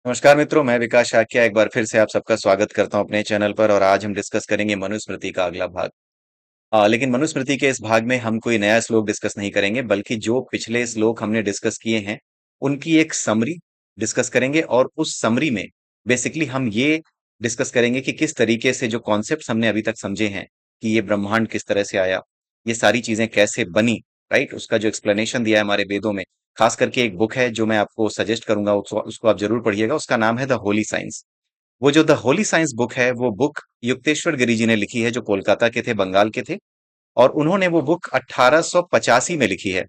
नमस्कार मित्रों, मैं विकास शाक्या एक बार फिर से आप सबका स्वागत करता हूं अपने चैनल पर। और आज हम डिस्कस करेंगे मनुस्मृति का अगला भाग। लेकिन मनुस्मृति के इस भाग में हम कोई नया श्लोक डिस्कस नहीं करेंगे, बल्कि जो पिछले श्लोक हमने डिस्कस किए हैं उनकी एक समरी डिस्कस करेंगे। और उस समरी में बेसिकली हम ये डिस्कस करेंगे कि किस तरीके से जो कॉन्सेप्ट्स हमने अभी तक समझे हैं कि ये ब्रह्मांड किस तरह से आया, ये सारी चीजें कैसे बनी, राइट, उसका जो एक्सप्लेनेशन दिया है हमारे वेदों में। खास करके एक बुक है जो मैं आपको सजेस्ट करूंगा, उसको आप जरूर पढ़िएगा। उसका नाम है द होली साइंस। वो जो द होली साइंस बुक है, वो बुक युक्तेश्वर गिरि जी ने लिखी है, जो कोलकाता के थे, बंगाल के थे। और उन्होंने वो बुक 1885 में लिखी है।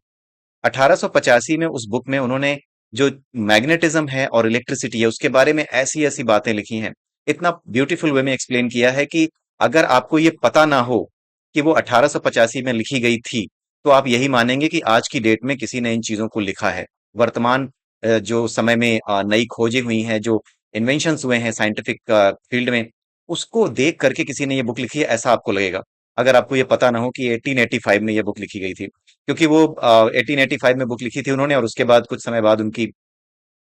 1885 में उस बुक में उन्होंने जो मैग्नेटिज्म है और इलेक्ट्रिसिटी है उसके बारे में ऐसी ऐसी बातें लिखी हैं। इतना ब्यूटीफुल वे में एक्सप्लेन किया है कि अगर आपको ये पता ना हो कि वो 1885 में लिखी गई थी, तो आप यही मानेंगे कि आज की डेट में किसी ने इन चीजों को लिखा है। वर्तमान जो समय में नई खोजें हुई हैं, जो इन्वेंशंस हुए हैं साइंटिफिक फील्ड में, उसको देख करके किसी ने ये बुक लिखी है, ऐसा आपको लगेगा। अगर आपको ये पता ना हो कि 1885 में ये बुक लिखी गई थी, क्योंकि वो 1885 में बुक लिखी थी उन्होंने, और उसके बाद कुछ समय बाद उनकी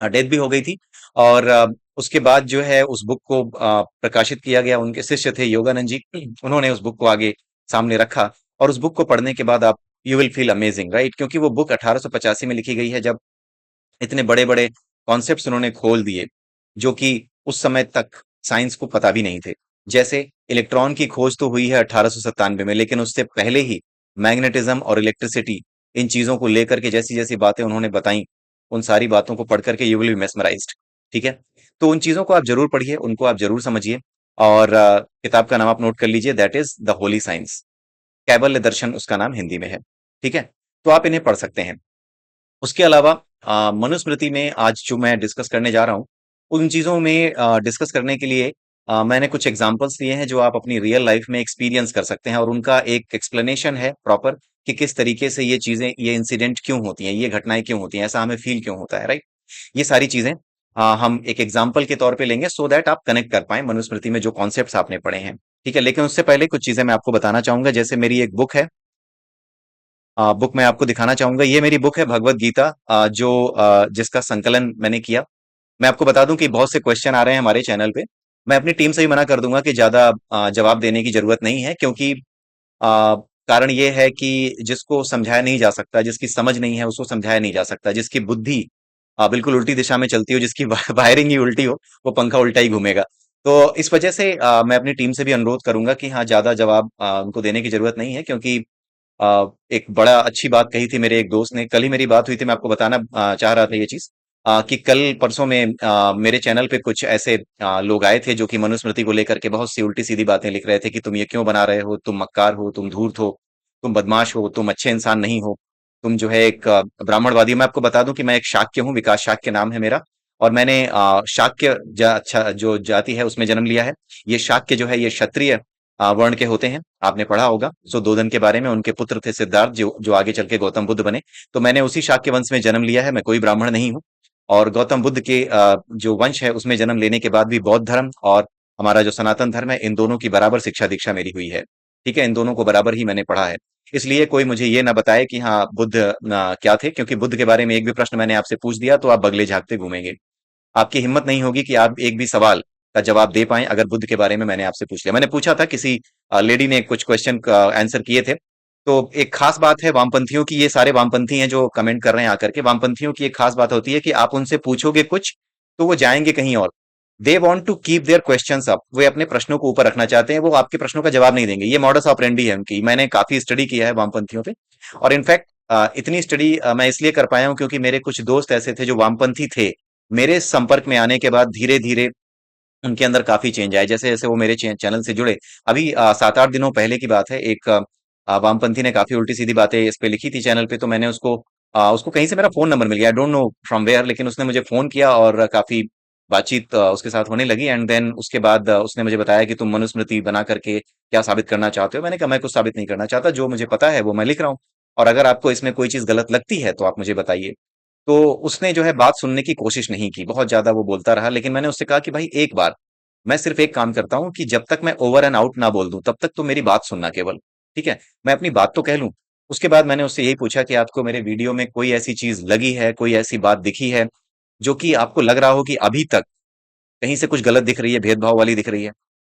डेथ भी हो गई थी। और उसके बाद जो है उस बुक को प्रकाशित किया गया। उनके शिष्य थे योगानंद जी, उन्होंने उस बुक को आगे सामने रखा। और उस बुक को पढ़ने के बाद आप you will feel amazing, right, क्योंकि वो बुक 1885 में लिखी गई है, जब इतने बड़े बड़े कॉन्सेप्ट्स उन्होंने खोल दिए जो कि उस समय तक साइंस को पता भी नहीं थे। जैसे इलेक्ट्रॉन की खोज तो हुई है 1897 में, लेकिन उससे पहले ही मैग्नेटिज्म और इलेक्ट्रिसिटी, इन चीजों को लेकर के जैसी जैसी बातें उन्होंने बताई, उन सारी बातों को पढ़ करके यू विल बी मेस्मराइज्ड। ठीक है, तो उन चीजों को आप जरूर पढ़िए, उनको आप जरूर समझिए। और किताब का नाम आप नोट कर लीजिए, that is the holy science. कैबल्य दर्शन उसका नाम हिंदी में है। ठीक है, तो आप इन्हें पढ़ सकते हैं। उसके अलावा मनुस्मृति में आज जो मैं डिस्कस करने जा रहा हूँ, उन चीजों में डिस्कस करने के लिए मैंने कुछ एग्जांपल्स लिए हैं जो आप अपनी रियल लाइफ में एक्सपीरियंस कर सकते हैं, और उनका एक एक्सप्लेनेशन है प्रॉपर कि किस तरीके से ये चीजें, ये इंसिडेंट क्यों होती हैं, ये घटनाएं क्यों होती हैं, ऐसा हमें फील क्यों होता है, राइट। ये सारी चीजें हम एक एग्जाम्पल के तौर पे लेंगे, सो दैट आप कनेक्ट कर पाए मनुस्मृति में जो कॉन्सेप्ट्स आपने पढ़े हैं। ठीक है, लेकिन उससे पहले कुछ चीजें मैं आपको बताना चाहूंगा। जैसे मेरी एक बुक है, बुक मैं आपको दिखाना चाहूंगा। ये मेरी बुक है भगवत गीता, जो जिसका संकलन मैंने किया। मैं आपको बता दूं कि बहुत से क्वेश्चन आ रहे हैं हमारे चैनल पे। मैं अपनी टीम से ही मना कर दूंगा कि ज्यादा जवाब देने की जरूरत नहीं है, क्योंकि कारण ये है कि जिसको समझाया नहीं जा सकता, जिसकी समझ नहीं है, उसको समझाया नहीं जा सकता। जिसकी बुद्धि बिल्कुल उल्टी दिशा में चलती हो, जिसकी वायरिंग ही उल्टी हो, वो पंखा उल्टा ही घूमेगा। तो इस वजह से मैं अपनी टीम से भी अनुरोध करूंगा कि हाँ, ज्यादा जवाब उनको देने की जरूरत नहीं है, क्योंकि एक बड़ा अच्छी बात कही थी मेरे एक दोस्त ने। कल ही मेरी बात हुई थी, मैं आपको बताना चाह रहा था ये चीज, कि कल परसों में मेरे चैनल पे कुछ ऐसे लोग आए थे जो कि मनुस्मृति को लेकर के बहुत सी उल्टी सीधी बातें लिख रहे थे कि तुम ये क्यों बना रहे हो, तुम मक्कार हो, तुम धूर्त हो, तुम बदमाश हो, तुम अच्छे इंसान नहीं हो, तुम जो है एक ब्राह्मणवादी हो। मैं आपको बता दूं कि मैं एक शाक्य हूँ, विकास शाक्य नाम है मेरा। और मैंने शाक्य अच्छा जो जाति है उसमें जन्म लिया है। ये शाक्य जो है ये क्षत्रिय वर्ण के होते हैं, आपने पढ़ा होगा सुद्धोधन के बारे में। उनके पुत्र थे सिद्धार्थ, जो आगे चल के गौतम बुद्ध बने। तो मैंने उसी शाक्य वंश में जन्म लिया है, मैं कोई ब्राह्मण नहीं हूँ। और गौतम बुद्ध के जो वंश है उसमें जन्म लेने के बाद भी बौद्ध धर्म और हमारा जो सनातन धर्म है, इन दोनों की बराबर शिक्षा दीक्षा मेरी हुई है। ठीक है, इन दोनों को बराबर ही मैंने पढ़ा है। इसलिए कोई मुझे ये ना बताए कि हाँ बुद्ध क्या थे, क्योंकि बुद्ध के बारे में एक भी प्रश्न मैंने आपसे पूछ दिया तो आप बगले झांकते घूमेंगे। आपकी हिम्मत नहीं होगी कि आप एक भी सवाल का जवाब दे पाएं अगर बुद्ध के बारे में मैंने आपसे पूछ लिया। मैंने पूछा था, किसी लेडी ने कुछ क्वेश्चन का आंसर किए थे। तो एक खास बात है वामपंथियों की, ये सारे वामपंथी हैं जो कमेंट कर रहे हैं आकर के, वामपंथियों की एक खास बात होती है कि आप उनसे पूछोगे कुछ तो वो जाएंगे कहीं और। They want to keep their questions up, वे अपने प्रश्नों को ऊपर रखना चाहते हैं, वो आपके प्रश्नों का जवाब नहीं देंगे। ये मॉडस ऑपरेंडी है उनकी। मैंने काफी स्टडी किया है वामपंथियों पे। और इनफैक्ट इतनी स्टडी मैं इसलिए कर पाया हूं क्योंकि मेरे कुछ दोस्त ऐसे थे जो वामपंथी थे। मेरे संपर्क में आने के बाद धीरे धीरे उनके अंदर काफी चेंज आए, जैसे जैसे वो मेरे चैनल से जुड़े। अभी 7-8 दिनों पहले की बात है, एक वामपंथी ने काफी उल्टी सीधी बातें इस पे लिखी थी चैनल पे। तो मैंने उसको कहीं से मेरा फोन नंबर मिल गया, I don't know from where, लेकिन उसने मुझे फोन किया और काफी बातचीत उसके साथ होने लगी। एंड देन उसके बाद उसने मुझे बताया कि तुम मनुस्मृति बना करके क्या साबित करना चाहते हो। मैंने कहा मैं कुछ साबित नहीं करना चाहता, जो मुझे पता है वो मैं लिख रहा हूँ, और अगर आपको इसमें कोई चीज गलत लगती है तो आप मुझे बताइए। तो उसने जो है बात सुनने की कोशिश नहीं की, बहुत ज्यादा वो बोलता रहा। लेकिन मैंने उससे कहा कि भाई एक बार, मैं सिर्फ एक काम करता हूँ कि जब तक मैं ओवर एंड आउट ना बोल दूं तब तक तो मेरी बात सुनना केवल। ठीक है, मैं अपनी बात तो कह लूं। उसके बाद मैंने उससे यही पूछा कि आपको मेरे वीडियो में कोई ऐसी चीज लगी है, कोई ऐसी बात दिखी है जो कि आपको लग रहा हो कि अभी तक कहीं से कुछ गलत दिख रही है, भेदभाव वाली दिख रही है।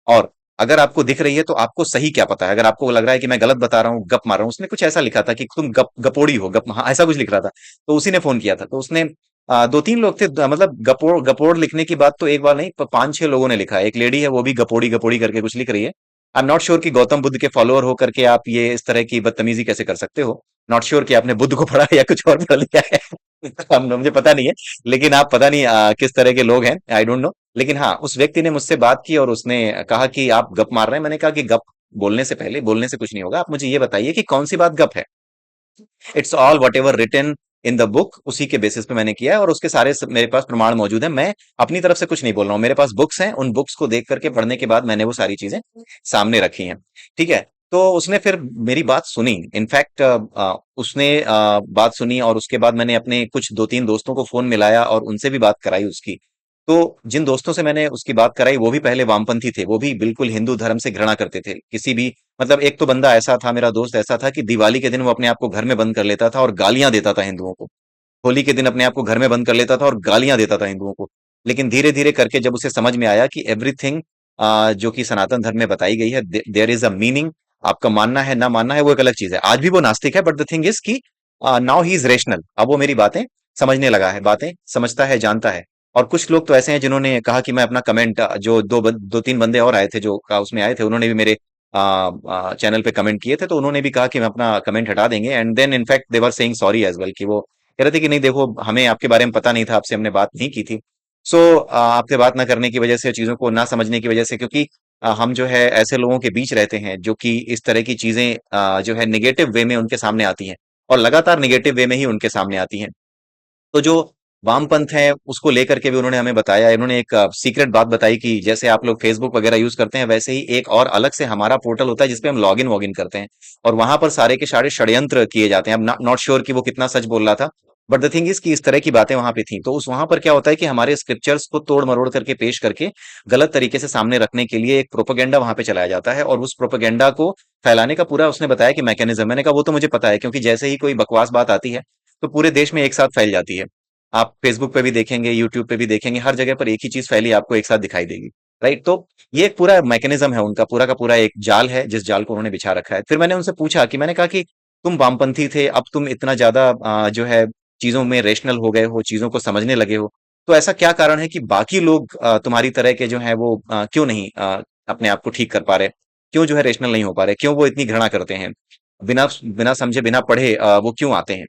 और अगर आपको दिख रही है तो आपको सही क्या पता है, अगर आपको लग रहा है कि मैं गलत बता रहा हूँ, गप मार रहा हूँ। उसने कुछ ऐसा लिखा था कि तुम गपोड़ी हो, गप, हाँ, ऐसा कुछ लिख रहा था। तो उसी ने फोन किया था, तो उसने दो तीन लोग थे, मतलब गपोड़ गपोड़ लिखने की बात तो एक बार नहीं, पांच छह लोगों ने लिखा है। एक लेडी है, वो भी गपोड़ी गपोड़ी करके कुछ लिख रही है। आई एम नॉट श्योर कि गौतम बुद्ध के फॉलोअर हो करके आप ये इस तरह की बदतमीजी कैसे कर सकते हो। नॉट श्योर कि आपने बुद्ध को पढ़ा है या कुछ और पढ़ लिया है। मुझे पता नहीं है। लेकिन आप पता नहीं किस तरह के लोग हैं, आई डोंट नो। लेकिन हाँ, उस व्यक्ति ने मुझसे बात की और उसने कहा कि आप गप मार रहे हैं। मैंने कहा कि गप बोलने से पहले, बोलने से कुछ नहीं होगा, आप मुझे ये बताइए कि कौन सी बात गप है। It's all whatever written in the book, उसी के बेसिस पे मैंने किया है, और उसके सारे मेरे पास प्रमाण मौजूद है। मैं अपनी तरफ से कुछ नहीं बोल रहा हूँ, मेरे पास बुक्स हैं, उन बुक्स को देख करके, पढ़ने के बाद मैंने वो सारी चीजें सामने रखी हैं। ठीक है। तो उसने फिर मेरी बात सुनी। इनफैक्ट उसने बात सुनी, और उसके बाद मैंने अपने कुछ दो तीन दोस्तों को फोन मिलाया और उनसे भी बात कराई उसकी। तो जिन दोस्तों से मैंने उसकी बात कराई, वो भी पहले वामपंथी थे, वो भी बिल्कुल हिंदू धर्म से घृणा करते थे, किसी भी, मतलब एक तो बंदा ऐसा था, मेरा दोस्त ऐसा था कि दिवाली के दिन वो अपने आप को घर में बंद कर लेता था और गालियां देता था हिंदुओं को। होली के दिन अपने आप को घर में बंद कर लेता था और गालियां देता था हिंदुओं को। लेकिन धीरे धीरे करके जब उसे समझ में आया कि एवरीथिंग जो कि सनातन धर्म में बताई गई है, देयर इज अ मीनिंग। आपका मानना है ना मानना है वो एक अलग चीज है। आज भी वो नास्तिक है, बट द थिंग इज कि नाउ ही इज रेशनल। अब वो मेरी बातें समझने लगा है, बातें समझता है, जानता है। और कुछ लोग तो ऐसे हैं जिन्होंने कहा कि मैं अपना कमेंट, जो दो तीन बंदे और आए थे जो उसमें आए थे, उन्होंने भी मेरे चैनल पे कमेंट किए थे, तो उन्होंने भी कहा कि मैं अपना कमेंट हटा देंगे। And then in fact they were saying sorry as well, कि वो कह रहे थे कि नहीं देखो, हमें आपके बारे में पता नहीं था, आपसे हमने बात नहीं की थी। सो आपसे बात ना करने की वजह से, चीजों को ना समझने की वजह से, क्योंकि हम जो है ऐसे लोगों के बीच रहते हैं जो कि इस तरह की चीजें जो है निगेटिव वे में उनके सामने आती हैं, और लगातार निगेटिव वे में ही उनके सामने आती हैं। तो जो वामपंथ है उसको लेकर के भी उन्होंने हमें बताया। इन्होंने एक सीक्रेट बात बताई कि जैसे आप लोग फेसबुक वगैरह यूज करते हैं, वैसे ही एक और अलग से हमारा पोर्टल होता है जिसपे हम लॉगिन वॉगिन करते हैं, और वहां पर सारे के सारे षड्यंत्र किए जाते हैं। अब नॉट श्योर कि वो कितना सच बोल रहा था, बट द थिंग इज कि इस तरह की बातें वहां पे थी। तो उस वहां पर क्या होता है कि हमारे स्क्रिप्चर्स को तोड़ मरोड़ करके पेश करके गलत तरीके से सामने रखने के लिए एक प्रोपेगेंडा वहां पे चलाया जाता है, और उस प्रोपेगेंडा को फैलाने का पूरा उसने बताया कि मैकेनिज्म। मैंने कहा वो तो मुझे पता है, क्योंकि जैसे ही कोई बकवास बात आती है तो पूरे देश में एक साथ फैल जाती है। आप फेसबुक पे भी देखेंगे, यूट्यूब पे भी देखेंगे, हर जगह पर एक ही चीज फैली आपको एक साथ दिखाई देगी। राइट। तो ये एक पूरा मैकेनिज्म है उनका, पूरा का पूरा एक जाल है, जिस जाल को उन्होंने बिछा रखा है। फिर मैंने उनसे पूछा कि, मैंने कहा कि तुम वामपंथी थे, अब तुम इतना ज्यादा जो है चीजों में रेशनल हो गए हो, चीजों को समझने लगे हो, तो ऐसा क्या कारण है कि बाकी लोग तुम्हारी तरह के जो है वो क्यों नहीं अपने आप को ठीक कर पा रहे, क्यों जो है रेशनल नहीं हो पा रहे, क्यों वो इतनी घृणा करते हैं, बिना बिना समझे बिना पढ़े वो क्यों आते हैं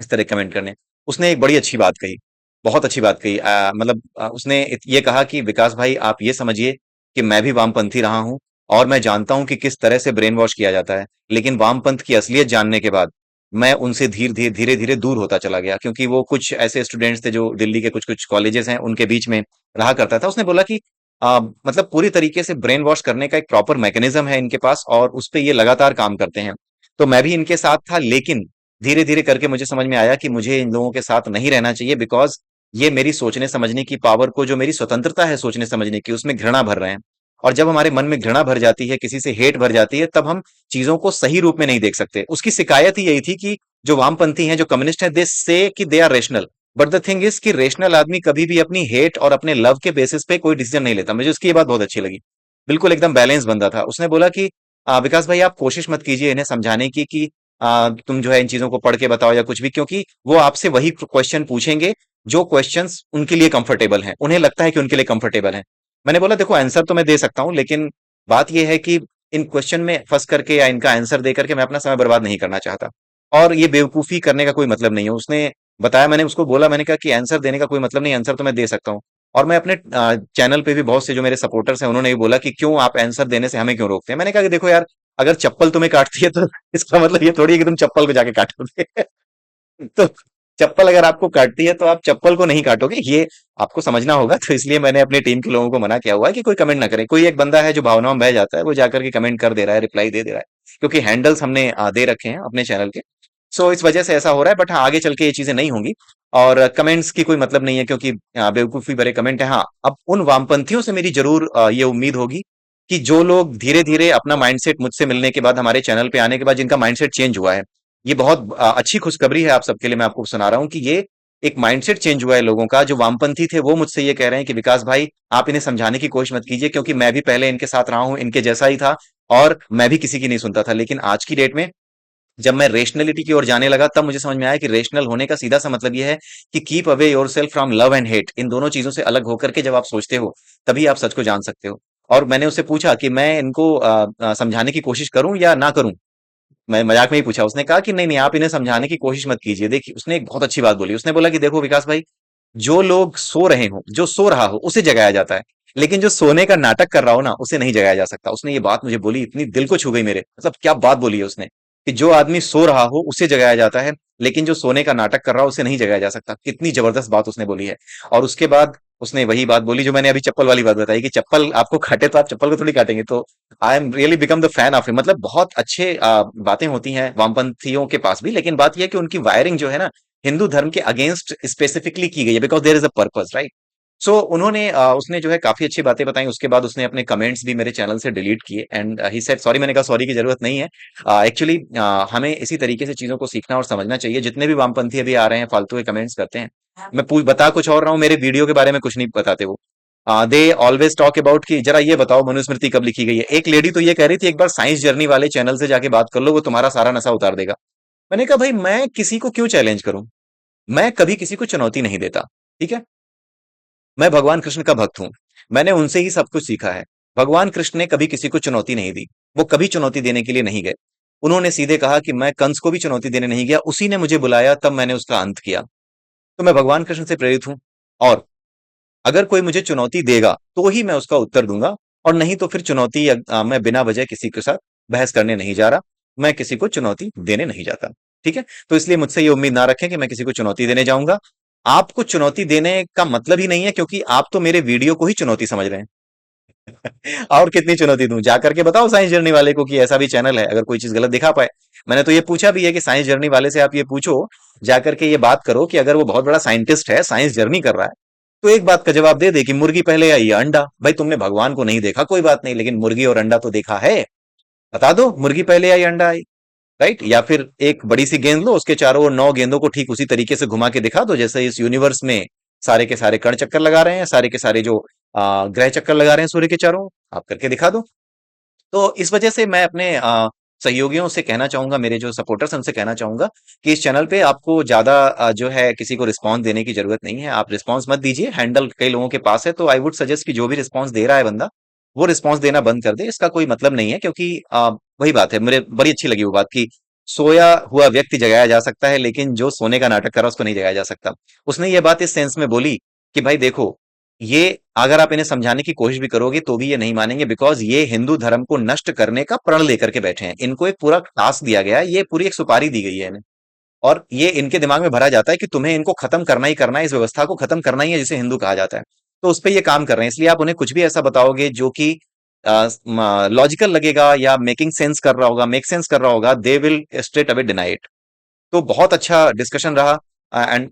इस तरह कमेंट करने। उसने एक बड़ी अच्छी बात कही, बहुत अच्छी बात कही। मतलब उसने ये कहा कि विकास भाई, आप ये समझिए कि मैं भी वामपंथी रहा हूं, और मैं जानता हूं कि किस तरह से ब्रेन वॉश किया जाता है। लेकिन वामपंथ की असलियत जानने के बाद मैं उनसे धीरे धीरे दूर होता चला गया, क्योंकि वो कुछ ऐसे स्टूडेंट्स थे जो दिल्ली के कुछ कुछ कॉलेजेस हैं उनके बीच में रहा करता था। उसने बोला कि मतलब पूरी तरीके से ब्रेन वॉश करने का एक प्रॉपर मैकेनिज्म है इनके पास, और उस पे ये लगातार काम करते हैं। तो मैं भी इनके साथ था, लेकिन धीरे धीरे करके मुझे समझ में आया कि मुझे इन लोगों के साथ नहीं रहना चाहिए, बिकॉज ये मेरी सोचने समझने की पावर को, जो मेरी स्वतंत्रता है सोचने समझने की, उसमें घृणा भर रहे हैं। और जब हमारे मन में घृणा भर जाती है, किसी से हेट भर जाती है, तब हम चीजों को सही रूप में नहीं देख सकते। उसकी शिकायत ही यही थी कि जो वामपंथी हैं, जो कम्युनिस्ट हैं, दे से कि they are rational, but the thing is कि रेशनल आदमी कभी भी अपनी हेट और अपने लव के बेसिस पे कोई डिसीजन नहीं लेता। मुझे उसकी ये बात बहुत अच्छी लगी। बिल्कुल एकदम बैलेंस बंदा था। उसने बोला कि विकास भाई, आप कोशिश मत कीजिए इन्हें समझाने की कि तुम जो है इन चीजों को पढ़ के बताओ या कुछ भी, क्योंकि वो आपसे वही क्वेश्चन पूछेंगे जो क्वेश्चंस उनके लिए कंफर्टेबल हैं, उन्हें लगता है कि उनके लिए कंफर्टेबल हैं। मैंने बोला देखो, आंसर तो मैं दे सकता हूं, लेकिन बात यह है कि इन क्वेश्चन में फंस करके या इनका आंसर दे करके मैं अपना समय बर्बाद नहीं करना चाहता, और ये बेवकूफी करने का कोई मतलब नहीं है। उसने बताया, मैंने उसको बोला, मैंने कहा कि आंसर देने का कोई मतलब नहीं, आंसर तो मैं दे सकता हूँ। और मैं अपने चैनल पे भी बहुत से जो मेरे सपोर्टर्स हैं उन्होंने भी बोला कि क्यों आप आंसर देने से हमें क्यों रोकते हैं। मैंने कहा कि देखो यार, अगर चप्पल तुम्हें काटती है तो इसका मतलब ये थोड़ी है कि तुम चप्पल को जाके काटोगे। तो चप्पल अगर आपको काटती है तो आप चप्पल को नहीं काटोगे, ये आपको समझना होगा। तो इसलिए मैंने अपनी टीम के लोगों को मना किया हुआ है कि कोई कमेंट ना करे। कोई एक बंदा है जो भावनाओं में बह जाता है, वो जाकर के कमेंट कर दे रहा है, रिप्लाई दे दे रहा है, क्योंकि हैंडल्स हमने दे रखे हैं अपने चैनल के। सो इस वजह से ऐसा हो रहा है, बट हाँ, आगे चल के ये चीजें नहीं होंगी। और कमेंट्स की कोई मतलब नहीं है, क्योंकि बेवकूफी भरे कमेंट है। हाँ, अब उन वामपंथियों से मेरी जरूर ये उम्मीद होगी कि जो लोग धीरे धीरे अपना माइंडसेट मुझसे मिलने के बाद, हमारे चैनल पे आने के बाद, जिनका माइंडसेट चेंज हुआ है, ये बहुत अच्छी खुशखबरी है आप सबके लिए। मैं आपको सुना रहा हूँ कि ये एक माइंडसेट चेंज हुआ है लोगों का। जो वामपंथी थे वो मुझसे ये कह रहे हैं कि विकास भाई आप इन्हें समझाने की कोशिश मत कीजिए, क्योंकि मैं भी पहले इनके साथ रहा हूं, इनके जैसा ही था, और मैं भी किसी की नहीं सुनता था। लेकिन आज की डेट में जब मैं रेशनलिटी की ओर जाने लगा, तब मुझे समझ में आया कि रेशनल होने का सीधा सा मतलब यह है कि keep away yourself from love and hate. इन दोनों चीजों से अलग होकर के जब आप सोचते हो, तभी आप सच को जान सकते हो। और मैंने उससे पूछा कि मैं इनको समझाने की कोशिश करूं या ना करूं। मैं मजाक में ही पूछा। उसने कहा कि नहीं नहीं, आप इन्हें समझाने की कोशिश मत कीजिए। देखिए, उसने एक बहुत अच्छी बात बोली। उसने बोला कि देखो विकास भाई, जो लोग सो रहे हो, जो सो रहा हो, उसे जगाया जाता है, लेकिन जो सोने का नाटक कर रहा हो ना, उसे नहीं जगाया जा सकता। उसने ये बात मुझे बोली, इतनी दिल को छू गई मेरे। मतलब क्या बात बोली है उसने, कि जो आदमी सो रहा हो उसे जगाया जाता है, लेकिन जो सोने का नाटक कर रहा हो उसे नहीं जगाया जा सकता। कितनी जबरदस्त बात उसने बोली है। और उसके बाद उसने वही बात बोली जो मैंने अभी चप्पल वाली बात बताई, कि चप्पल आपको काटे तो आप चप्पल को थोड़ी काटेंगे। तो I am really become the fan of him. मतलब बहुत अच्छे बातें होती हैं वामपंथियों के पास भी, लेकिन बात यह है कि उनकी वायरिंग जो है ना, हिंदू धर्म के अगेंस्ट स्पेसिफिकली की गई है, because there is a purpose, right. So उन्होंने उसने जो है काफी अच्छी बातें बताई। उसके बाद उसने अपने कमेंट्स भी मेरे चैनल से डिलीट किए, एंड ही सेड सॉरी। मैंने कहा सॉरी की जरूरत नहीं है। एक्चुअली हमें इसी तरीके से चीजों को सीखना और समझना चाहिए। जितने भी वामपंथी अभी आ रहे हैं, फालतू के कमेंट्स करते हैं, मैं बता कुछ और रहा हूँ, मेरे वीडियो के बारे में कुछ नहीं बताते वो। दे ऑलवेज टॉक अबाउट कि जरा ये बताओ मनुस्मृति कब लिखी गई है। एक लेडी तो ये कह रही थी, एक बार साइंस जर्नी वाले चैनल से जाके बात कर लो, वो तुम्हारा सारा नशा उतार देगा। मैंने कहा भाई, मैं किसी को क्यों चैलेंज करूं? मैं कभी किसी को चुनौती नहीं देता, ठीक है। मैं भगवान कृष्ण का भक्त हूं। मैंने उनसे ही सब कुछ सीखा है। भगवान कृष्ण ने कभी किसी को चुनौती नहीं दी। वो कभी चुनौती देने के लिए नहीं गए। उन्होंने सीधे कहा कि मैं कंस को भी चुनौती देने नहीं गया, उसी ने मुझे बुलाया, तब मैंने उसका अंत किया। तो मैं भगवान कृष्ण से प्रेरित हूं। और अगर कोई मुझे चुनौती देगा तो ही मैं उसका उत्तर दूंगा, और नहीं तो फिर चुनौती मैं बिना वजह किसी के साथ बहस करने नहीं जा रहा। मैं किसी को चुनौती देने नहीं जाता, ठीक है। तो इसलिए मुझसे ये उम्मीद ना रखें कि मैं किसी को चुनौती देने जाऊंगा। आपको चुनौती देने का मतलब ही नहीं है, क्योंकि आप तो मेरे वीडियो को ही चुनौती समझ रहे हैं। और कितनी चुनौती दूं? जा करके बताओ साइंस जर्नी वाले को कि ऐसा भी चैनल है, अगर कोई चीज गलत दिखा पाए। मैंने तो ये पूछा भी है कि साइंस जर्नी वाले से आप ये पूछो, जाकर के ये बात करो कि अगर वो बहुत बड़ा साइंटिस्ट है, साइंस जर्नी कर रहा है, तो एक बात का जवाब दे दे कि मुर्गी पहले आई या अंडा। भाई तुमने भगवान को नहीं देखा कोई बात नहीं, लेकिन मुर्गी और अंडा तो देखा है। बता दो मुर्गी पहले आई अंडा आई, राइट। या फिर एक बड़ी सी गेंद लो, उसके चारों ओर 9 गेंदों को ठीक उसी तरीके से घुमा के दिखा दो जैसे इस यूनिवर्स में सारे के सारे कण चक्कर लगा रहे हैं, सारे के सारे जो ग्रह चक्कर लगा रहे हैं सूर्य के चारों ओर, आप करके दिखा दो। तो इस वजह से मैं अपने सहयोगियों से कहना चाहूंगा, मेरे जो सपोर्टर्स हैं उनसे कहना चाहूंगा कि इस चैनल पे आपको ज्यादा जो है किसी को रिस्पांस देने की जरूरत नहीं है। आप रिस्पांस मत दीजिए, हैंडल कई लोगों के पास है। तो आई वुड सजेस्ट कि जो भी रिस्पांस दे रहा है बंदा, वो रिस्पांस देना बंद कर दे। इसका कोई मतलब नहीं है, क्योंकि वही बात है, मुझे बड़ी अच्छी लगी वो बात कि सोया हुआ व्यक्ति जगाया जा सकता है, लेकिन जो सोने का नाटक कर रहा है उसको नहीं जगाया जा सकता। उसने ये बात इस सेंस में बोली कि भाई देखो, ये अगर आप इन्हें समझाने की कोशिश भी करोगे तो भी ये नहीं मानेंगे, बिकॉज ये हिंदू धर्म को नष्ट करने का प्रण लेकर के बैठे हैं। इनको एक पूरा टास्क दिया गया है, ये पूरी एक सुपारी दी गई है इन्हें, और ये इनके दिमाग में भरा जाता है कि तुम्हें इनको खत्म करना ही करना है, इस व्यवस्था को खत्म करना ही है जिसे हिंदू कहा जाता है। तो उस पर ये काम कर रहे हैं। इसलिए आप उन्हें कुछ भी ऐसा बताओगे जो कि लॉजिकल लगेगा या मेकिंग सेंस कर रहा होगा, मेक सेंस कर रहा होगा, they will straight away deny it. तो बहुत अच्छा डिस्कशन रहा। एंड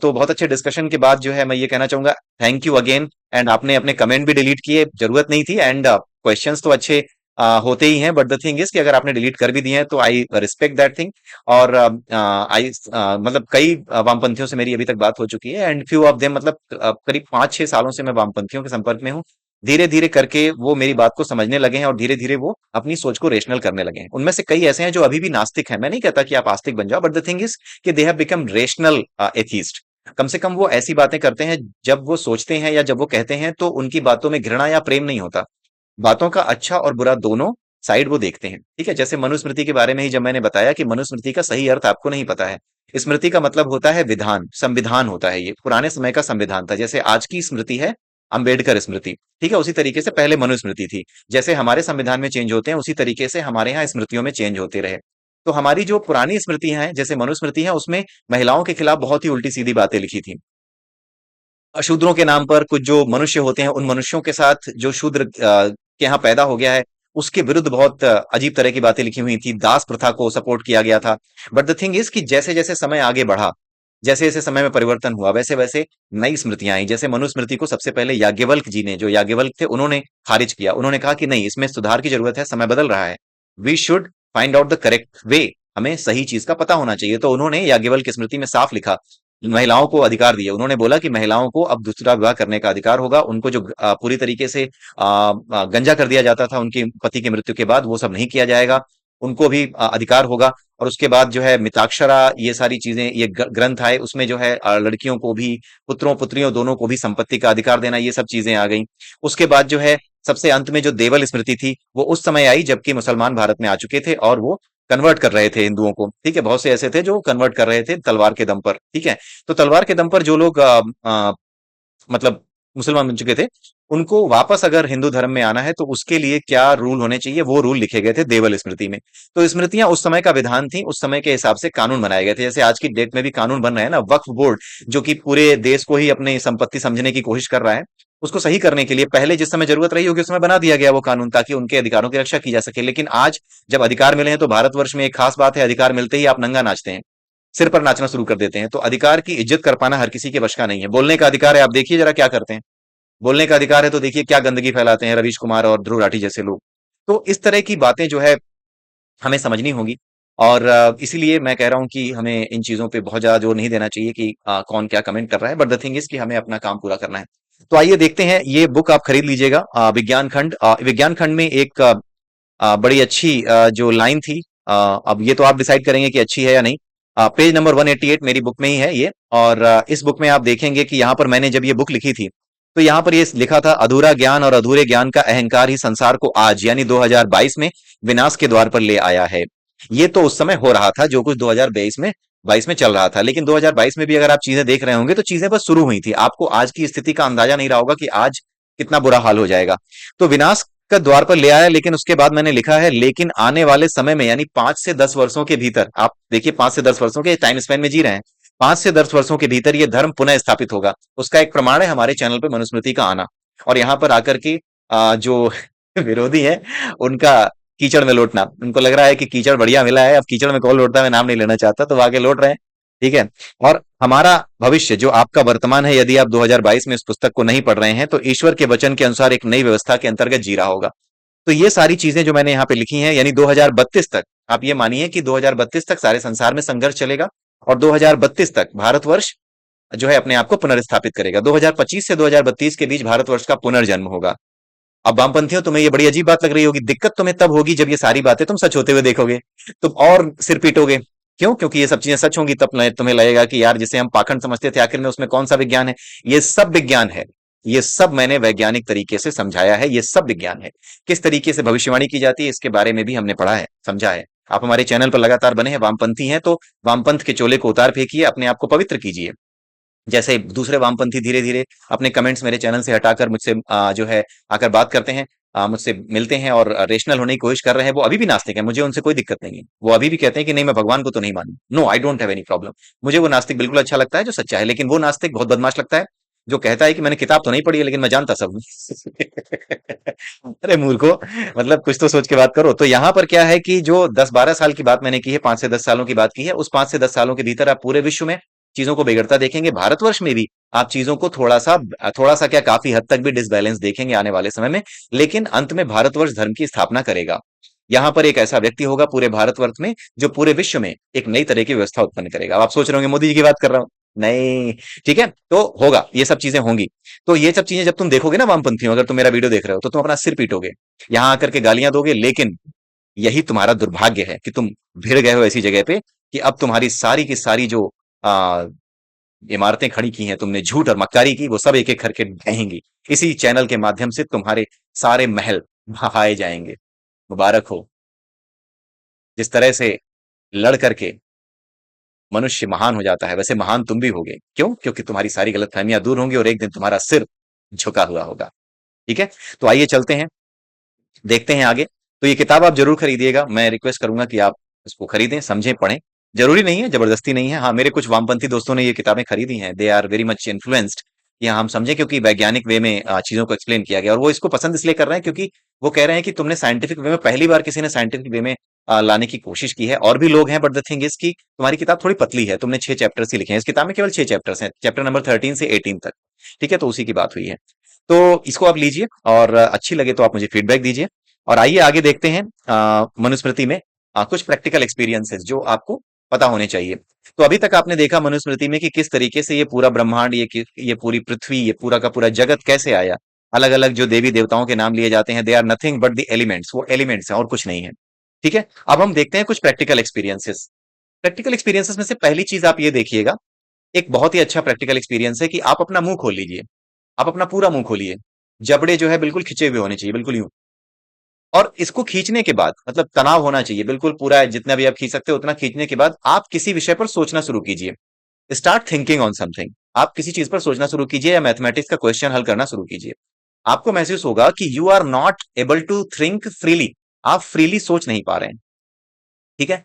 तो बहुत अच्छे डिस्कशन के बाद जो है मैं ये कहना चाहूंगा, थैंक यू अगेन। एंड आपने अपने कमेंट भी डिलीट किए, जरूरत नहीं थी। एंड क्वेश्चंस तो अच्छे होते ही हैं, बट द थिंग इज कि अगर आपने डिलीट कर भी दिए हैं तो आई रिस्पेक्ट दैट थिंग। और आई मतलब कई वामपंथियों से मेरी अभी तक बात हो चुकी है, एंड फ्यू ऑफ देम, मतलब करीब 5-6 सालों से मैं वामपंथियों के संपर्क में हूँ। धीरे धीरे करके वो मेरी बात को समझने लगे हैं, और धीरे धीरे वो अपनी सोच को रेशनल करने लगे हैं। उनमें से कई ऐसे हैं जो अभी भी नास्तिक हैं। मैं नहीं कहता कि आप आस्तिक बन जाओ, बट द थिंग इज कि they have become rational atheist. कम से कम वो ऐसी बातें करते हैं, जब वो सोचते हैं या जब वो कहते हैं, तो उनकी बातों में घृणा या प्रेम नहीं होता। बातों का अच्छा और बुरा दोनों साइड वो देखते हैं, ठीक है। जैसे मनुस्मृति के बारे में ही जब मैंने बताया कि मनुस्मृति का सही अर्थ आपको नहीं पता है। स्मृति का मतलब होता है विधान, संविधान होता है। ये पुराने समय का संविधान था। जैसे आज की स्मृति है अंबेडकर स्मृति, ठीक है, उसी तरीके से पहले मनुस्मृति थी। जैसे हमारे संविधान में चेंज होते हैं, उसी तरीके से हमारे यहाँ स्मृतियों में चेंज होते रहे। तो हमारी जो पुरानी स्मृतियां हैं, जैसे मनुस्मृति है, उसमें महिलाओं के खिलाफ बहुत ही उल्टी सीधी बातें लिखी थी। शूद्रों के नाम पर कुछ जो मनुष्य होते हैं, उन मनुष्यों के साथ जो शूद्र के यहाँ पैदा हो गया है, उसके विरुद्ध बहुत अजीब तरह की बातें लिखी हुई थी। दास प्रथा को सपोर्ट किया गया था। बट द थिंग इज कि जैसे जैसे समय आगे बढ़ा, जैसे जैसे समय में परिवर्तन हुआ, वैसे वैसे नई स्मृतियां आई। जैसे मनुस्मृति को सबसे पहले याज्ञवल्क जी ने, जो याज्ञवल्क थे, उन्होंने खारिज किया। उन्होंने कहा कि नहीं, इसमें सुधार की जरूरत है, समय बदल रहा है, we should find out the correct way. हमें सही चीज का पता होना चाहिए। तो उन्होंने याज्ञवल्क की स्मृति में साफ लिखा महिलाओं को अधिकार दिए। उन्होंने बोला कि महिलाओं को अब दूसरा विवाह करने का अधिकार होगा। उनको जो पूरी तरीके से गंजा कर दिया जाता था उनके पति की मृत्यु के बाद, वो सब नहीं किया जाएगा। उनको भी अधिकार होगा। और उसके बाद जो है मिताक्षरा, ये सारी चीजें, ये ग्रंथ आए, उसमें जो है लड़कियों को भी, पुत्रों पुत्रियों दोनों को भी संपत्ति का अधिकार देना, ये सब चीजें आ गई। उसके बाद जो है सबसे अंत में जो देवल स्मृति थी, वो उस समय आई जबकि मुसलमान भारत में आ चुके थे और वो कन्वर्ट कर रहे थे हिंदुओं को। ठीक है, बहुत से ऐसे थे जो कन्वर्ट कर रहे थे तलवार के दम पर। ठीक है, तो तलवार के दम पर जो लोग मतलब मुसलमान बन चुके थे, उनको वापस अगर हिंदू धर्म में आना है तो उसके लिए क्या रूल होने चाहिए, वो रूल लिखे गए थे देवल स्मृति में। तो स्मृतियां उस समय का विधान थी, उस समय के हिसाब से कानून बनाए गए थे। जैसे आज की डेट में भी कानून बन रहे हैं ना, वक्फ बोर्ड जो कि पूरे देश को ही अपनी संपत्ति समझने की कोशिश कर रहा है, उसको सही करने के लिए पहले जिस समय जरूरत रही होगी उस समय बना दिया गया वो कानून, ताकि उनके अधिकारों की रक्षा की जा सके। लेकिन आज जब अधिकार मिले हैं, तो भारतवर्ष में एक खास बात है, अधिकार मिलते ही आप नंगा नाचते हैं, सिर पर नाचना शुरू कर देते हैं। तो अधिकार की इज्जत कर पाना हर किसी के वश का नहीं है। बोलने का अधिकार है, आप देखिए जरा क्या करते हैं। बोलने का अधिकार है तो देखिए क्या गंदगी फैलाते हैं रवीश कुमार और ध्रुव राठी जैसे लोग। तो इस तरह की बातें जो है हमें समझनी होगी। और इसीलिए मैं कह रहा हूं कि हमें इन चीजों पे बहुत ज्यादा जोर नहीं देना चाहिए कि कौन क्या कमेंट कर रहा है, बट द थिंग इज कि हमें अपना काम पूरा करना है। तो आइए देखते हैं, ये बुक आप खरीद लीजिएगा, विज्ञान खंड। विज्ञान खंड में एक बड़ी अच्छी जो लाइन थी, अब ये तो आप डिसाइड करेंगे कि अच्छी है या नहीं। पेज नंबर 188 मेरी बुक में ही है ये। और इस बुक में आप देखेंगे कि यहाँ पर मैंने जब ये बुक लिखी थी, तो यहाँ पर ये लिखा था, अधूरा ज्ञान और अधूरे ज्ञान का अहंकार ही संसार को आज यानी 2022 में विनाश के द्वार पर ले आया है। ये तो उस समय हो रहा था जो कुछ 2022 में 22 में चल रहा था, लेकिन 2022 में भी अगर आप चीजें देख रहे होंगे तो चीजें बस शुरू हुई थी। आपको आज की स्थिति का अंदाजा नहीं रहा होगा कि आज कितना बुरा हाल हो जाएगा। तो विनाश का द्वार पर ले आया, लेकिन उसके बाद मैंने लिखा है, लेकिन आने वाले समय में यानी 5 से 10 वर्षों के भीतर, आप देखिए 5 से 10 वर्षों के टाइम स्पेन में जी रहे हैं, 5 से 10 वर्षों के भीतर ये धर्म पुनः स्थापित होगा। उसका एक प्रमाण है हमारे चैनल पे मनुस्मृति का आना, और यहाँ पर आकर के जो विरोधी है उनका कीचड़ में लौटना। उनको लग रहा है कि कीचड़ बढ़िया मिला है, अब कीचड़ में कौन लौटता है मैं नाम नहीं लेना चाहता, तो वो आगे लौट रहे हैं। ठीक है, और हमारा भविष्य जो आपका वर्तमान है, यदि आप 2022 में इस पुस्तक को नहीं पढ़ रहे हैं, तो ईश्वर के वचन के अनुसार एक नई व्यवस्था के अंतर्गत जी रहा होगा। तो ये सारी चीजें जो मैंने यहाँ पे लिखी हैं, यानी 2032 तक, आप ये मानिए कि 2032 तक सारे संसार में संघर्ष चलेगा, और 2032 तक भारतवर्ष जो है अपने आप को पुनर्स्थापित करेगा। 2025 से 2032 के बीच भारतवर्ष का पुनर्जन्म होगा। अब वामपंथियों, तुम्हें ये बड़ी अजीब बात लग रही होगी, दिक्कत तुम्हें तब होगी जब ये सारी बातें तुम सच होते हुए देखोगे, तुम और सिर पीटोगे। क्यों? क्योंकि ये सब चीजें सच होंगी, तब तुम्हें लगेगा कि यार जिसे हम पाखंड समझते थे, आखिर में उसमें कौन सा विज्ञान है। ये सब विज्ञान है, ये सब मैंने वैज्ञानिक तरीके से समझाया है, ये सब विज्ञान है। किस तरीके से भविष्यवाणी की जाती है इसके बारे में भी हमने पढ़ा है, समझा है। आप हमारे चैनल पर लगातार बने हैं, वामपंथी हैं तो वामपंथ के चोले को उतार फेंकिए, अपने आप को पवित्र कीजिए। जैसे दूसरे वामपंथी धीरे धीरे अपने कमेंट्स मेरे चैनल से हटाकर मुझसे जो है आकर बात करते हैं, मुझसे मिलते हैं और रेशनल होने की कोशिश कर रहे हैं, वो अभी भी नास्तिक हैं, मुझे उनसे कोई दिक्कत नहीं है। वो अभी भी कहते हैं कि नहीं मैं भगवान को तो नहीं मानू, no I don't have any problem. मुझे वो नास्तिक बिल्कुल अच्छा लगता है जो सच्चा है, लेकिन वो नास्तिक बहुत बदमाश लगता है जो कहता है कि मैंने किताब तो नहीं पढ़ी है लेकिन मैं जानता सब हूं। अरे मूर्खो, मतलब कुछ तो सोच के बात करो। तो यहाँ पर क्या है कि जो 10-12 साल की बात मैंने की है, 5 से 10 सालों की बात की है, उस 5 से 10 सालों के भीतर आप पूरे विश्व में चीजों को बिगड़ता देखेंगे। भारतवर्ष में भी आप चीजों को थोड़ा सा क्या काफी हद तक भी डिसबैलेंस देखेंगे आने वाले समय में। लेकिन अंत में भारतवर्ष धर्म की स्थापना करेगा। यहाँ पर एक ऐसा व्यक्ति होगा पूरे भारतवर्ष में जो पूरे विश्व में एक नई तरह की व्यवस्था उत्पन्न करेगा। अब आप सोच रहे होंगे मोदी जी की बात कर रहा हूं, नहीं। ठीक है, तो होगा, ये सब चीजें होंगी। तो ये सब चीजें जब तुम देखोगे ना वामपंथियों, अगर तुम मेरा वीडियो देख रहे हो तो तुम अपना सिर पीटोगे, यहाँ आकर के गालियां दोगे। लेकिन यही तुम्हारा दुर्भाग्य है कि तुम भिड़ गए हो ऐसी जगह पे कि अब तुम्हारी सारी की सारी जो आ, इमारतें खड़ी की हैं तुमने, झूठ और मक्कारी की, वो सब एक एक करके ढहेंगी। इसी चैनल के माध्यम से तुम्हारे सारे महल बहाए जाएंगे। मुबारक हो। जिस तरह से लड़ करके मनुष्य महान हो जाता है, वैसे महान तुम भी होगे। क्यों? क्योंकि तुम्हारी सारी गलतफहमियां दूर होंगी और एक दिन तुम्हारा सिर झुका हुआ होगा। ठीक है, तो आइए चलते हैं, देखते हैं आगे। तो ये किताब आप जरूर खरीदिएगा, मैं रिक्वेस्ट करूंगा कि आप इसको खरीदें, समझें, पढ़ें। जरूरी नहीं है, जबरदस्ती नहीं है। हाँ, मेरे कुछ वामपंथी दोस्तों ने ये किताबें खरीदी हैं, they are very much influenced. यहाँ हम समझे क्योंकि वैज्ञानिक वे में चीजों को एक्सप्लेन किया गया, और वो इसको पसंद इसलिए कर रहे हैं क्योंकि वो कह रहे हैं कि तुमने साइंटिफिक वे में, पहली बार किसी ने साइंटिफिक वे में लाने की कोशिश की है। और भी लोग हैं, बट द थिंग इज कि तुम्हारी किताब थोड़ी पतली है, तुमने 6 चैप्टर्स ही लिखे हैं। इस किताब में केवल 6 चैप्टर्स हैं, चैप्टर नंबर 13 से 18 तक। ठीक है, तो उसी की बात हुई है। तो इसको आप लीजिए, और अच्छी लगे तो आप मुझे फीडबैक दीजिए। और आइए आगे देखते हैं, मनुस्मृति में कुछ प्रैक्टिकल एक्सपीरियंसेस जो आपको पता होने चाहिए। तो अभी तक आपने देखा मनुस्मृति में कि किस तरीके से ये पूरा ब्रह्मांड, ये पूरी पृथ्वी, ये पूरा का पूरा जगत कैसे आया। अलग अलग जो देवी देवताओं के नाम लिए जाते हैं, they are nothing but the elements, वो एलिमेंट्स हैं और कुछ नहीं है। ठीक है, अब हम देखते हैं कुछ प्रैक्टिकल एक्सपीरियंसेस। प्रैक्टिकल एक्सपीरियंसेस में से पहली चीज आप ये देखिएगा, एक बहुत ही अच्छा प्रैक्टिकल एक्सपीरियंस है कि आप अपना मुंह खोल लीजिए। आप अपना पूरा मुंह खोलिए, जबड़े जो है बिल्कुल खिंचे हुए होने चाहिए, बिल्कुल यूं। और इसको खींचने के बाद, मतलब तनाव होना चाहिए बिल्कुल पूरा, जितना भी आप खींच सकते हो उतना खींचने के बाद आप किसी विषय पर सोचना शुरू कीजिए। Start thinking on something. आप किसी चीज पर सोचना शुरू कीजिए या मैथमेटिक्स का क्वेश्चन हल करना शुरू कीजिए। आपको महसूस होगा कि you are not able to think freely. आप फ्रीली सोच नहीं पा रहे हैं। ठीक है,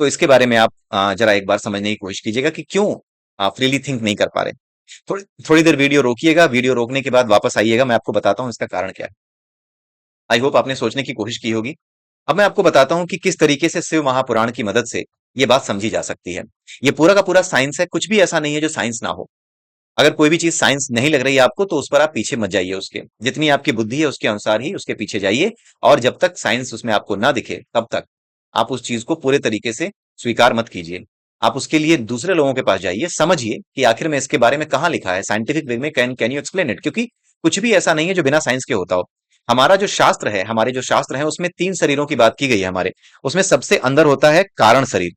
तो इसके बारे में आप जरा एक बार समझने की कोशिश कीजिएगा कि क्यों आप फ्रीली थिंक नहीं कर पा रहे। थोड़ी थोड़ी देर वीडियो रोकिएगा, वीडियो रोकने के बाद वापस आइएगा, मैं आपको बताता हूं इसका कारण क्या है। आई होप आपने सोचने की कोशिश की होगी। अब मैं आपको बताता हूं कि किस तरीके से शिव महापुराण की मदद से ये बात समझी जा सकती है। ये पूरा का पूरा साइंस है, कुछ भी ऐसा नहीं है जो साइंस ना हो। अगर कोई भी चीज साइंस नहीं लग रही है आपको तो उस पर आप पीछे मत जाइए, उसके जितनी आपकी बुद्धि है उसके अनुसार ही उसके पीछे जाइए। और जब तक साइंस उसमें आपको ना दिखे तब तक आप उस चीज को पूरे तरीके से स्वीकार मत कीजिए। आप उसके लिए दूसरे लोगों के पास जाइए, समझिए कि आखिर में इसके बारे में कहाँ लिखा है साइंटिफिक वे में, कैन यू एक्सप्लेन इट, क्योंकि कुछ भी ऐसा नहीं है जो बिना साइंस के होता हो। हमारा जो शास्त्र है, हमारे जो शास्त्र है उसमें 3 शरीरों की बात की गई है हमारे। उसमें सबसे अंदर होता है कारण शरीर,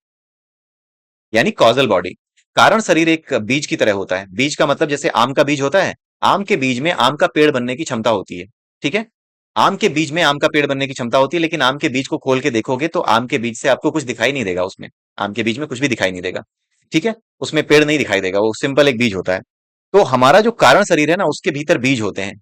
यानी कॉजल बॉडी। कारण शरीर एक बीज की तरह होता है। बीज का मतलब जैसे आम का बीज होता है, आम के बीज में आम का पेड़ बनने की क्षमता होती है। ठीक है, आम के बीज में आम का पेड़ बनने की क्षमता होती है, लेकिन आम के बीज को खोल के देखोगे तो आम के बीज से आपको कुछ दिखाई नहीं देगा उसमें। आम के बीज में कुछ भी दिखाई नहीं देगा। ठीक है, उसमें पेड़ नहीं दिखाई देगा, वो सिंपल एक बीज होता है। तो हमारा जो कारण शरीर है ना, उसके भीतर बीज होते हैं।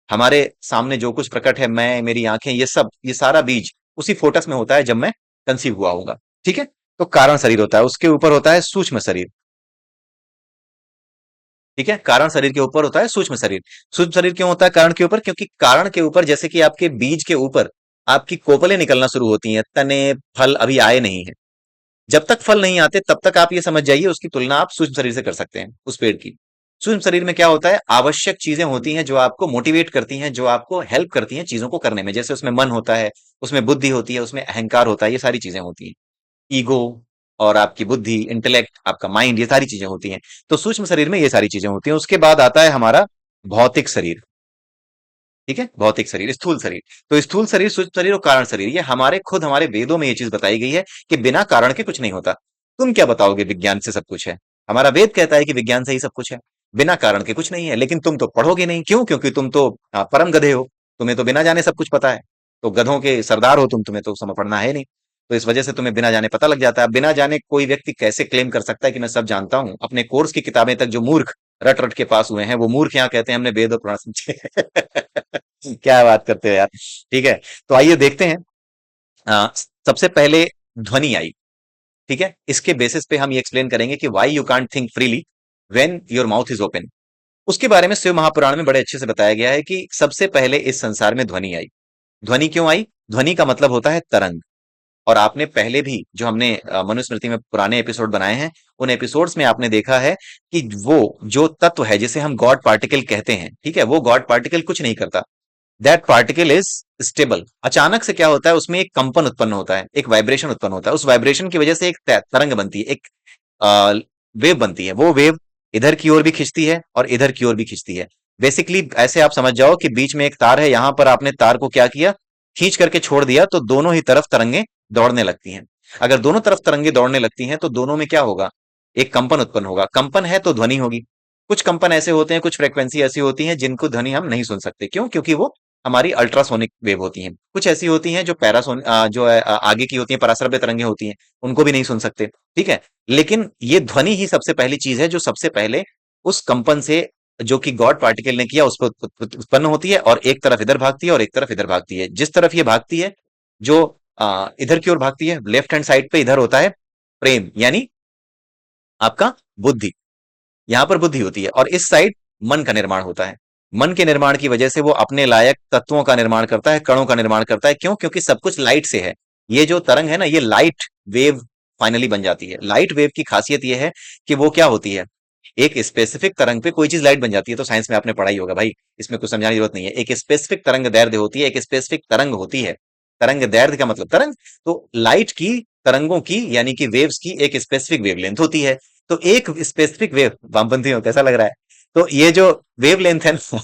हमारे सामने जो कुछ प्रकट है, मैं, मेरी आंखें, ये सब, ये सारा बीज उसी फोटस में होता है जब मैं कंसीव हुआ होगा। ठीक है, तो कारण शरीर होता है, उसके ऊपर होता है सूक्ष्म शरीर। ठीक है, कारण शरीर के ऊपर होता है सूक्ष्म शरीर। सूक्ष्म शरीर क्यों होता है कारण के ऊपर? क्योंकि कारण के ऊपर, जैसे कि आपके बीज के ऊपर आपकी कोपलें निकलना शुरू होती हैं, तने, फल अभी आए नहीं है। जब तक फल नहीं आते तब तक आप ये समझ जाइए उसकी तुलना आप सूक्ष्म शरीर से कर सकते हैं, उस पेड़ की। सूक्ष्म शरीर में क्या होता है, आवश्यक चीजें होती हैं जो आपको मोटिवेट करती हैं, जो आपको हेल्प करती हैं चीजों को करने में। जैसे उसमें मन होता है, उसमें बुद्धि होती है, उसमें अहंकार होता है, ये सारी चीजें होती हैं। ईगो और आपकी बुद्धि, इंटेलेक्ट, आपका माइंड, ये सारी चीजें होती हैं। तो सूक्ष्म शरीर में ये सारी चीजें होती हैं। उसके बाद आता है हमारा भौतिक शरीर। ठीक है, भौतिक शरीर, स्थूल शरीर। तो स्थूल शरीर, सूक्ष्म शरीर और कारण शरीर, ये हमारे खुद हमारे वेदों में ये चीज बताई गई है कि बिना कारण के कुछ नहीं होता। तुम क्या बताओगे विज्ञान से सब कुछ है? हमारा वेद कहता है कि विज्ञान से ही सब कुछ है, बिना कारण के कुछ नहीं है। लेकिन तुम तो पढ़ोगे नहीं, क्यों? क्योंकि तुम तो परम गधे हो। तुम्हें तो बिना जाने सब कुछ पता है। तो गधों के सरदार हो तुम, तुम्हें तो समय पढ़ना है नहीं। तो इस वजह से तुम्हें बिना जाने पता लग जाता है। बिना जाने कोई व्यक्ति कैसे क्लेम कर सकता है कि मैं सब जानता हूं? अपने कोर्स की किताबें तक जो मूर्ख रट रट के पास हुए हैं, वो मूर्ख यहाँ कहते हैं हमने वेद और पुराण समझे। क्या बात करते हो यार। ठीक है, तो आइए देखते हैं। सबसे पहले ध्वनि आई। ठीक है, इसके बेसिस पे हम ये एक्सप्लेन करेंगे कि why you can't think freely when your mouth is open. उसके बारे में शिव महापुराण में बड़े अच्छे से बताया गया है कि सबसे पहले इस संसार में ध्वनि आई। ध्वनि क्यों आई? ध्वनि का मतलब होता है तरंग। और आपने पहले भी जो हमने मनुस्मृति में पुराने एपिसोड बनाए हैं, उन एपिसोड्स में आपने देखा है कि वो जो तत्व है जिसे हम गॉड पार्टिकल कहते हैं, ठीक है, वो गॉड पार्टिकल कुछ नहीं करता। That particle is stable. अचानक से क्या होता है, उसमें एक कंपन उत्पन्न होता है, एक वाइब्रेशन उत्पन्न होता है। उस वाइब्रेशन की वजह से एक तरंग बनती है, एक वेव बनती है। वो वेव इधर की ओर भी खिंचती है और इधर की ओर भी खिंचती है। बेसिकली ऐसे आप समझ जाओ कि बीच में एक तार है, यहां पर आपने तार को क्या किया, खींच करके छोड़ दिया, तो दोनों ही तरफ तरंगे दौड़ने लगती हैं। अगर दोनों तरफ तरंगे दौड़ने लगती हैं तो दोनों में क्या होगा, एक कंपन उत्पन्न होगा। कंपन है तो ध्वनि होगी। कुछ कंपन ऐसे होते हैं, कुछ फ्रीक्वेंसी ऐसी होती हैं जिनको ध्वनि हम नहीं सुन सकते। क्यों? क्योंकि वो हमारी अल्ट्रासोनिक वेव होती हैं। कुछ ऐसी होती हैं जो जो है आगे की होती हैं, पराश्रव्य तरंगे होती हैं, उनको भी नहीं सुन सकते। ठीक है, लेकिन ये ध्वनि ही सबसे पहली चीज है जो सबसे पहले उस कंपन से, जो कि गॉड पार्टिकल ने किया, उस पर उत्पन्न होती है और एक तरफ इधर भागती है और एक तरफ इधर भागती है। जिस तरफ ये भागती है, जो इधर की ओर भागती है, लेफ्ट हैंड साइड पे इधर होता है प्रेम, यानी आपका बुद्धि। यहां पर बुद्धि होती है और इस साइड मन का निर्माण होता है। मन के निर्माण की वजह से वो अपने लायक तत्वों का निर्माण करता है, कणों का निर्माण करता है। क्यों? क्योंकि सब कुछ लाइट से है। ये जो तरंग है ना, ये लाइट वेव फाइनली बन जाती है। लाइट वेव की खासियत ये है कि वो क्या होती है, एक स्पेसिफिक तरंग पे कोई चीज लाइट बन जाती है। तो साइंस में आपने पढ़ा ही होगा भाई, इसमें कुछ समझाने की जरूरत नहीं है। एक स्पेसिफिक तरंग दैर्ध्य होती है, एक स्पेसिफिक तरंग होती है। तरंग दैर्ध्य का मतलब तरंग। तो लाइट की तरंगों की यानी कि वेव्स की एक स्पेसिफिक वेवलेंथ होती है। तो एक स्पेसिफिक वेव, वामपंथियों कैसा लग रहा है? तो ये जो वेवलेंथ है ना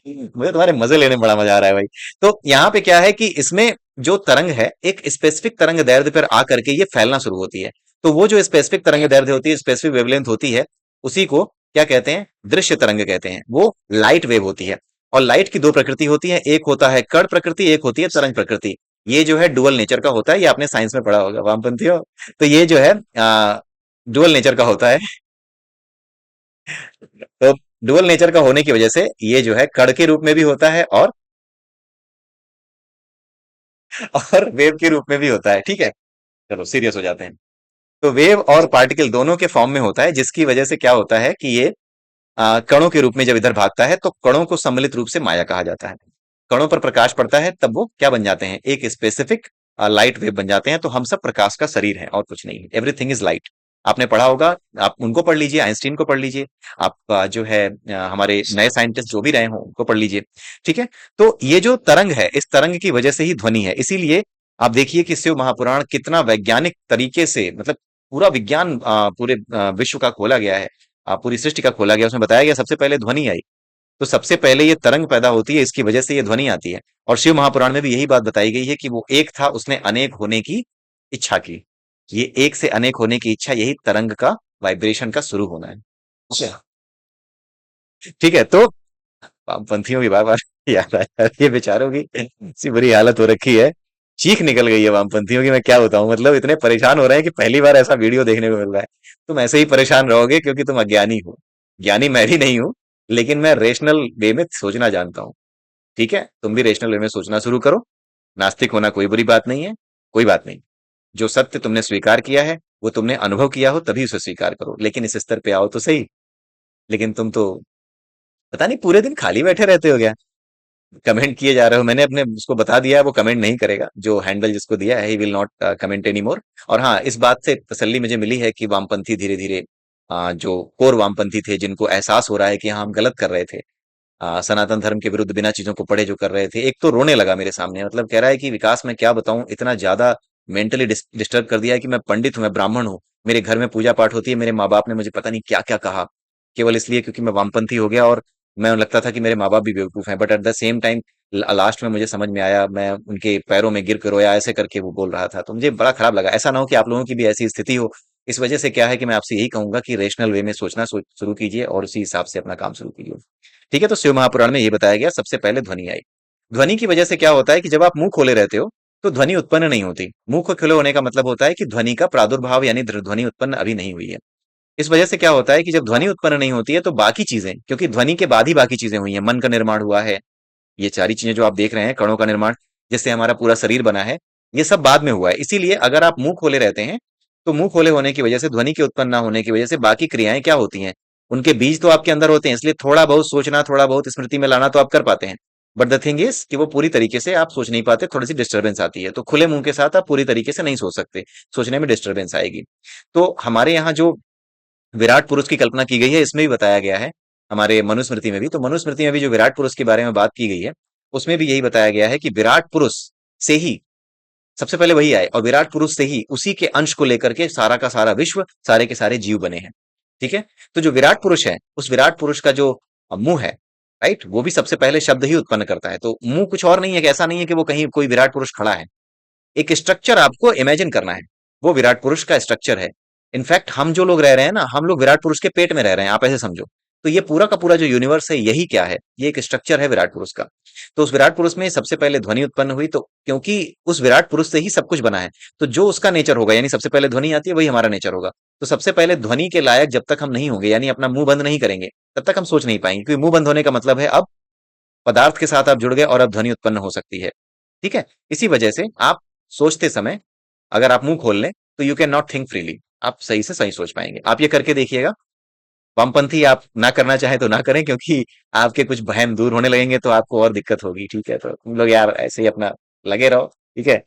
मुझे तुम्हारे मजे लेने में बड़ा मजा आ रहा है भाई। तो यहाँ पे क्या है कि इसमें जो तरंग है एक स्पेसिफिक तरंग दैर्ध्य पर आकर के ये फैलना शुरू होती है। तो वो जो स्पेसिफिक तरंग दैर्ध्य होती है, स्पेसिफिक वेवलेंथ होती है, उसी को क्या कहते हैं? दृश्य तरंग कहते हैं। वो लाइट वेव होती है। और लाइट की दो प्रकृति होती है, एक होता है कण प्रकृति, एक होती है तरंग प्रकृति। ये जो है डुअल नेचर का होता है, ये आपने साइंस में पढ़ा होगा वामपंथियों। तो ये जो है डुअल नेचर का होता है। तो डुअल नेचर का होने की वजह से ये जो है कण के रूप में भी होता है और वेव के रूप में भी होता है, ठीक है। चलो सीरियस हो जाते हैं। तो वेव और पार्टिकल दोनों के फॉर्म में होता है, जिसकी वजह से क्या होता है कि ये कणों के रूप में जब इधर भागता है तो कणों को सम्मिलित रूप से माया कहा जाता है। कणों पर प्रकाश पड़ता है तब वो क्या बन जाते हैं? एक स्पेसिफिक लाइट वेव बन जाते हैं। तो हम सब प्रकाश का शरीर है और कुछ नहीं, एवरीथिंग इज लाइट। आपने पढ़ा होगा, आप उनको पढ़ लीजिए, आइंस्टीन को पढ़ लीजिए, आप जो है हमारे नए साइंटिस्ट जो भी रहे हों उनको पढ़ लीजिए, ठीक है। तो ये जो तरंग है, इस तरंग की वजह से ही ध्वनि है। इसीलिए आप देखिए कि शिव महापुराण कितना वैज्ञानिक तरीके से, मतलब पूरा विज्ञान पूरे विश्व का खोला गया है, पूरी सृष्टि का खोला गया। उसमें बताया गया सबसे पहले ध्वनि आई। तो सबसे पहले ये तरंग पैदा होती है, इसकी वजह से ये ध्वनि आती है। और शिव महापुराण में भी यही बात बताई गई है कि वो एक था, उसने अनेक होने की इच्छा की। ये एक से अनेक होने की इच्छा, यही तरंग का वाइब्रेशन का शुरू होना है। अच्छा, ठीक है। तो वामपंथियों की बार बार याद आया, ये बेचारों की इतनी बुरी हालत हो रखी है, चीख निकल गई है वामपंथियों की। मैं क्या बताऊं, मतलब इतने परेशान हो रहे हैं कि पहली बार ऐसा वीडियो देखने को मिल रहा है। तुम ऐसे ही परेशान रहोगे क्योंकि तुम अज्ञानी हो। ज्ञानी मैं भी नहीं हूं, लेकिन मैं रेशनल वे में सोचना जानता हूँ, ठीक है। तुम भी रेशनल वे में सोचना शुरू करो। नास्तिक होना कोई बुरी बात नहीं है, कोई बात नहीं। जो सत्य तुमने स्वीकार किया है, वो तुमने अनुभव किया हो तभी उसे स्वीकार करो, लेकिन इस स्तर पे आओ तो सही। लेकिन तुम तो पता नहीं पूरे दिन खाली बैठे रहते हो क्या, कमेंट किए जा रहे हो। मैंने अपने उसको बता दिया है, वो कमेंट नहीं करेगा, जो हैंडल जिसको दिया है, he will not comment any more. और हाँ, इस बात से तसल्ली मुझे मिली है कि वामपंथी धीरे धीरे, जो कोर वामपंथी थे, जिनको एहसास हो रहा है कि हाँ हम गलत कर रहे थे, सनातन धर्म के विरुद्ध बिना चीजों को पढ़े जो कर रहे थे, एक तो रोने लगा मेरे सामने। मतलब कह रहा है कि विकास मैं क्या बताऊं, इतना ज्यादा मेंटली डिस्टर्ब कर दिया है कि मैं पंडित हूं, मैं ब्राह्मण हूँ, मेरे घर में पूजा पाठ होती है, मेरे माँ बाप ने मुझे पता नहीं क्या क्या कहा, केवल इसलिए क्योंकि मैं वामपंथी हो गया। और मैं लगता था कि मेरे माँ बाप भी बेवकूफ हैं, but at the same time last में मुझे समझ में आया, मैं उनके पैरों में गिर कर रोया, ऐसे करके वो बोल रहा था। तो मुझे बड़ा खराब लगा। ऐसा ना हो कि आप लोगों की भी ऐसी स्थिति हो। इस वजह से क्या है कि मैं आपसे यही कहूंगा कि रेशनल वे में सोचना शुरू कीजिए और उसी हिसाब से अपना काम शुरू कीजिए, ठीक है। तो शिव महापुराण में ये बताया गया सबसे पहले ध्वनि आई। ध्वनि की वजह से क्या होता है कि जब आप मुंह खोले रहते हो तो ध्वनि उत्पन्न नहीं होती। मुंह को खुले होने का मतलब होता है कि ध्वनि का प्रादुर्भाव यानी ध्वनि उत्पन्न अभी नहीं हुई है। इस वजह से क्या होता है कि जब ध्वनि उत्पन्न नहीं होती है तो बाकी चीजें, क्योंकि ध्वनि के बाद ही बाकी चीजें हुई हैं, मन का निर्माण हुआ है, ये सारी चीजें जो आप देख रहे हैं, कणों का निर्माण, जिससे हमारा पूरा शरीर बना है, ये सब बाद में हुआ है। इसीलिए अगर आप मुंह खोले रहते हैं तो मुंह खोले होने की वजह से, ध्वनि के उत्पन्न ना होने की वजह से बाकी क्रियाएं क्या होती हैं, उनके बीज तो आपके अंदर होते हैं, इसलिए थोड़ा बहुत सोचना, थोड़ा बहुत स्मृति में लाना तो आप कर पाते हैं। बट द थिंग इज कि वो पूरी तरीके से आप सोच नहीं पाते, थोड़ी सी डिस्टर्बेंस आती है। तो खुले मुंह के साथ आप पूरी तरीके से नहीं सोच सकते, सोचने में डिस्टर्बेंस आएगी। तो हमारे यहाँ जो विराट पुरुष की कल्पना की गई है, इसमें भी बताया गया है, हमारे मनुस्मृति में भी। तो मनुस्मृति में भी जो विराट पुरुष के बारे में बात की गई है, उसमें भी यही बताया गया है कि विराट पुरुष से ही सबसे पहले वही आए, और विराट पुरुष से ही, उसी के अंश को लेकर के सारा का सारा विश्व, सारे के सारे जीव बने हैं, ठीक है। तो जो विराट पुरुष है, उस विराट पुरुष का जो मुंह है, राइट, वो भी सबसे पहले शब्द ही उत्पन्न करता है। तो मुंह कुछ और नहीं है, कि ऐसा नहीं है कि वो कहीं कोई विराट पुरुष खड़ा है। एक स्ट्रक्चर आपको इमेजिन करना है, वो विराट पुरुष का स्ट्रक्चर है। इनफैक्ट हम जो लोग रह रहे हैं ना, हम लोग विराट पुरुष के पेट में रह रहे हैं, आप ऐसे समझो। तो ये पूरा का पूरा जो यूनिवर्स है, यही क्या है, ये एक स्ट्रक्चर है विराट पुरुष का। तो उस विराट पुरुष में सबसे पहले ध्वनि उत्पन्न हुई, तो क्योंकि उस विराट पुरुष से ही सब कुछ बना है, तो जो उसका नेचर होगा, यानी सबसे पहले ध्वनि आती है, वही हमारा नेचर होगा। तो सबसे पहले ध्वनि के लायक जब तक हम नहीं होंगे, यानी अपना मुंह बंद नहीं करेंगे, तब तक हम सोच नहीं पाएंगे। क्योंकि मुंह बंद होने का मतलब है अब पदार्थ के साथ आप जुड़ गए और अब ध्वनि उत्पन्न हो सकती है, ठीक है। इसी वजह से आप सोचते समय अगर आप मुंह खोल लें तो you can not think freely, आप सही से सही सोच पाएंगे। आप ये करके देखिएगा। वामपंथी आप ना करना चाहें तो ना करें, क्योंकि आपके कुछ बहम दूर होने लगेंगे तो आपको और दिक्कत होगी, ठीक है। तो तुम लोग यार ऐसे ही अपना लगे रहो, ठीक है।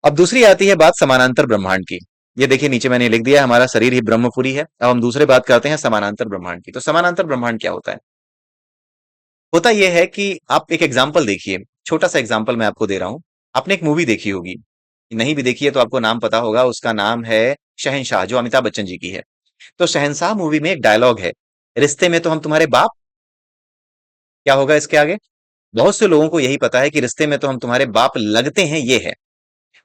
अब दूसरी आती है बात समानांतर ब्रह्मांड की। ये देखिए नीचे मैंने लिख दिया है, हमारा शरीर ही ब्रह्मपुरी है। अब हम दूसरे बात करते हैं समानांतर ब्रह्मांड की। तो समानांतर ब्रह्मांड क्या होता है? होता यह है कि आप एक एग्जाम्पल देखिए, छोटा सा एग्जाम्पल मैं आपको दे रहा हूं। आपने एक मूवी देखी होगी, नहीं भी देखी है तो आपको नाम पता होगा, उसका नाम है शहंशाह, जो अमिताभ बच्चन जी की है। तो शहंशाह मूवी में एक डायलॉग है, रिश्ते में तो हम तुम्हारे बाप। क्या होगा इसके आगे? बहुत से लोगों को यही पता है कि रिश्ते में तो हम तुम्हारे बाप लगते हैं, ये है।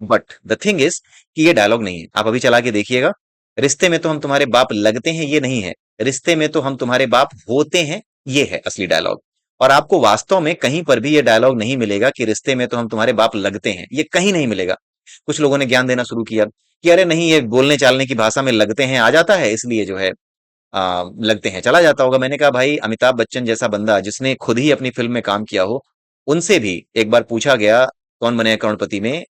बट द थिंग इज कि ये डायलॉग नहीं है। आप अभी चला के देखिएगा, रिश्ते में तो हम तुम्हारे बाप लगते हैं ये नहीं है, रिश्ते में तो हम तुम्हारे बाप होते हैं, ये है असली डायलॉग। और आपको वास्तव में कहीं पर भी ये डायलॉग नहीं मिलेगा कि रिश्ते में तो हम तुम्हारे बाप लगते हैं, ये कहीं नहीं मिलेगा। कुछ लोगों ने ज्ञान देना शुरू किया कि अरे नहीं, ये बोलने चालने की भाषा में लगते हैं आ जाता है, इसलिए जो है लगते हैं चला जाता होगा। मैंने कहा भाई, अमिताभ बच्चन जैसा बंदा जिसने खुद ही अपनी फिल्म में काम किया हो, उनसे भी एक बार पूछा गया कौन बनेगा करोड़पति में,